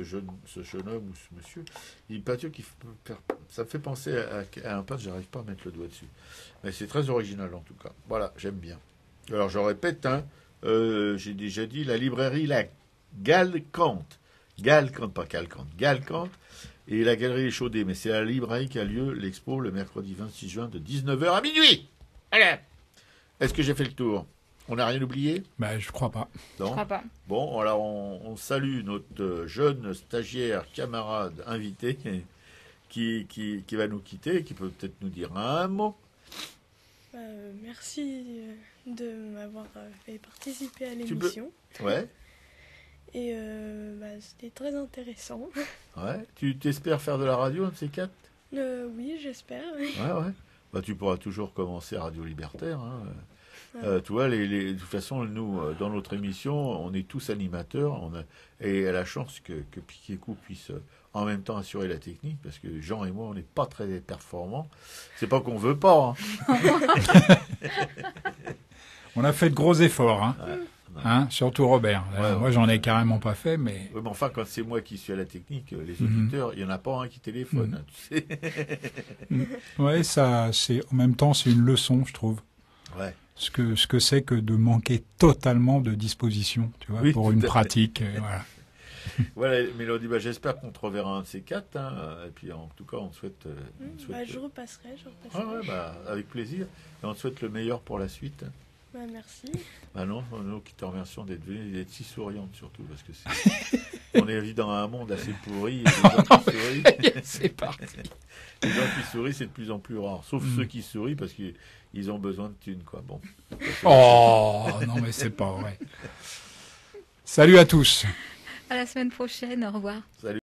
jeune homme ou ce monsieur, une peinture qui ça me fait penser à un peintre, j'arrive pas à mettre le doigt dessus. Mais c'est très original en tout cas. Voilà, j'aime bien. Alors je répète, j'ai déjà dit la librairie La Galcante. Galcante, pas Calcante. Galcante. Et la galerie est chaudée. Mais c'est à la librairie qu'a lieu l'expo le mercredi 26 juin de 19h à minuit. Allez. Est-ce que j'ai fait le tour? On n'a rien oublié? Bah, je crois pas. Non. Je crois pas. Bon, alors on salue notre jeune stagiaire, camarade, invité, qui va nous quitter, qui peut peut-être nous dire un mot. Merci de m'avoir fait participer à l'émission. Ouais, Et c'était très intéressant. ouais. Tu t'espères faire de la radio, un de ces quatre? Oui, j'espère. Ouais. Bah, tu pourras toujours commencer à Radio Libertaire. Hein. Ouais. Tu vois, de toute façon, nous, dans notre émission, on est tous animateurs. Et à la chance que Piquet-Coup puisse en même temps assurer la technique, parce que Jean et moi, on n'est pas très performants. C'est pas qu'on veut pas. Hein. On a fait de gros efforts, hein. Ouais. Hein, surtout Robert. Ouais, Moi, j'en ai carrément pas fait, mais... Oui, mais enfin, quand c'est moi qui suis à la technique, les auditeurs, il n'y en a pas un qui téléphone, hein, tu sais. Ouais, ça, en même temps, c'est une leçon, je trouve. Ouais. Ce que c'est que de manquer totalement de disposition, tu vois, Oui, pour tout une à fait. pratique. Voilà. Voilà, Mélodie, j'espère qu'on te reverra un de ces quatre. Hein, et puis, en tout cas, on te souhaite... Je repasserai. avec plaisir. Et on te souhaite le meilleur pour la suite. Merci. Non, nous qui te remercions d'être venue et d'être si souriante surtout, parce que on est dans un monde assez pourri. Et les gens qui sourient, C'est parti. les gens qui sourient, c'est de plus en plus rare. Sauf ceux qui sourient parce qu'ils ont besoin de thunes, quoi. Bon. Oh, non, mais c'est pas vrai. Salut à tous. À la semaine prochaine. Au revoir. Salut.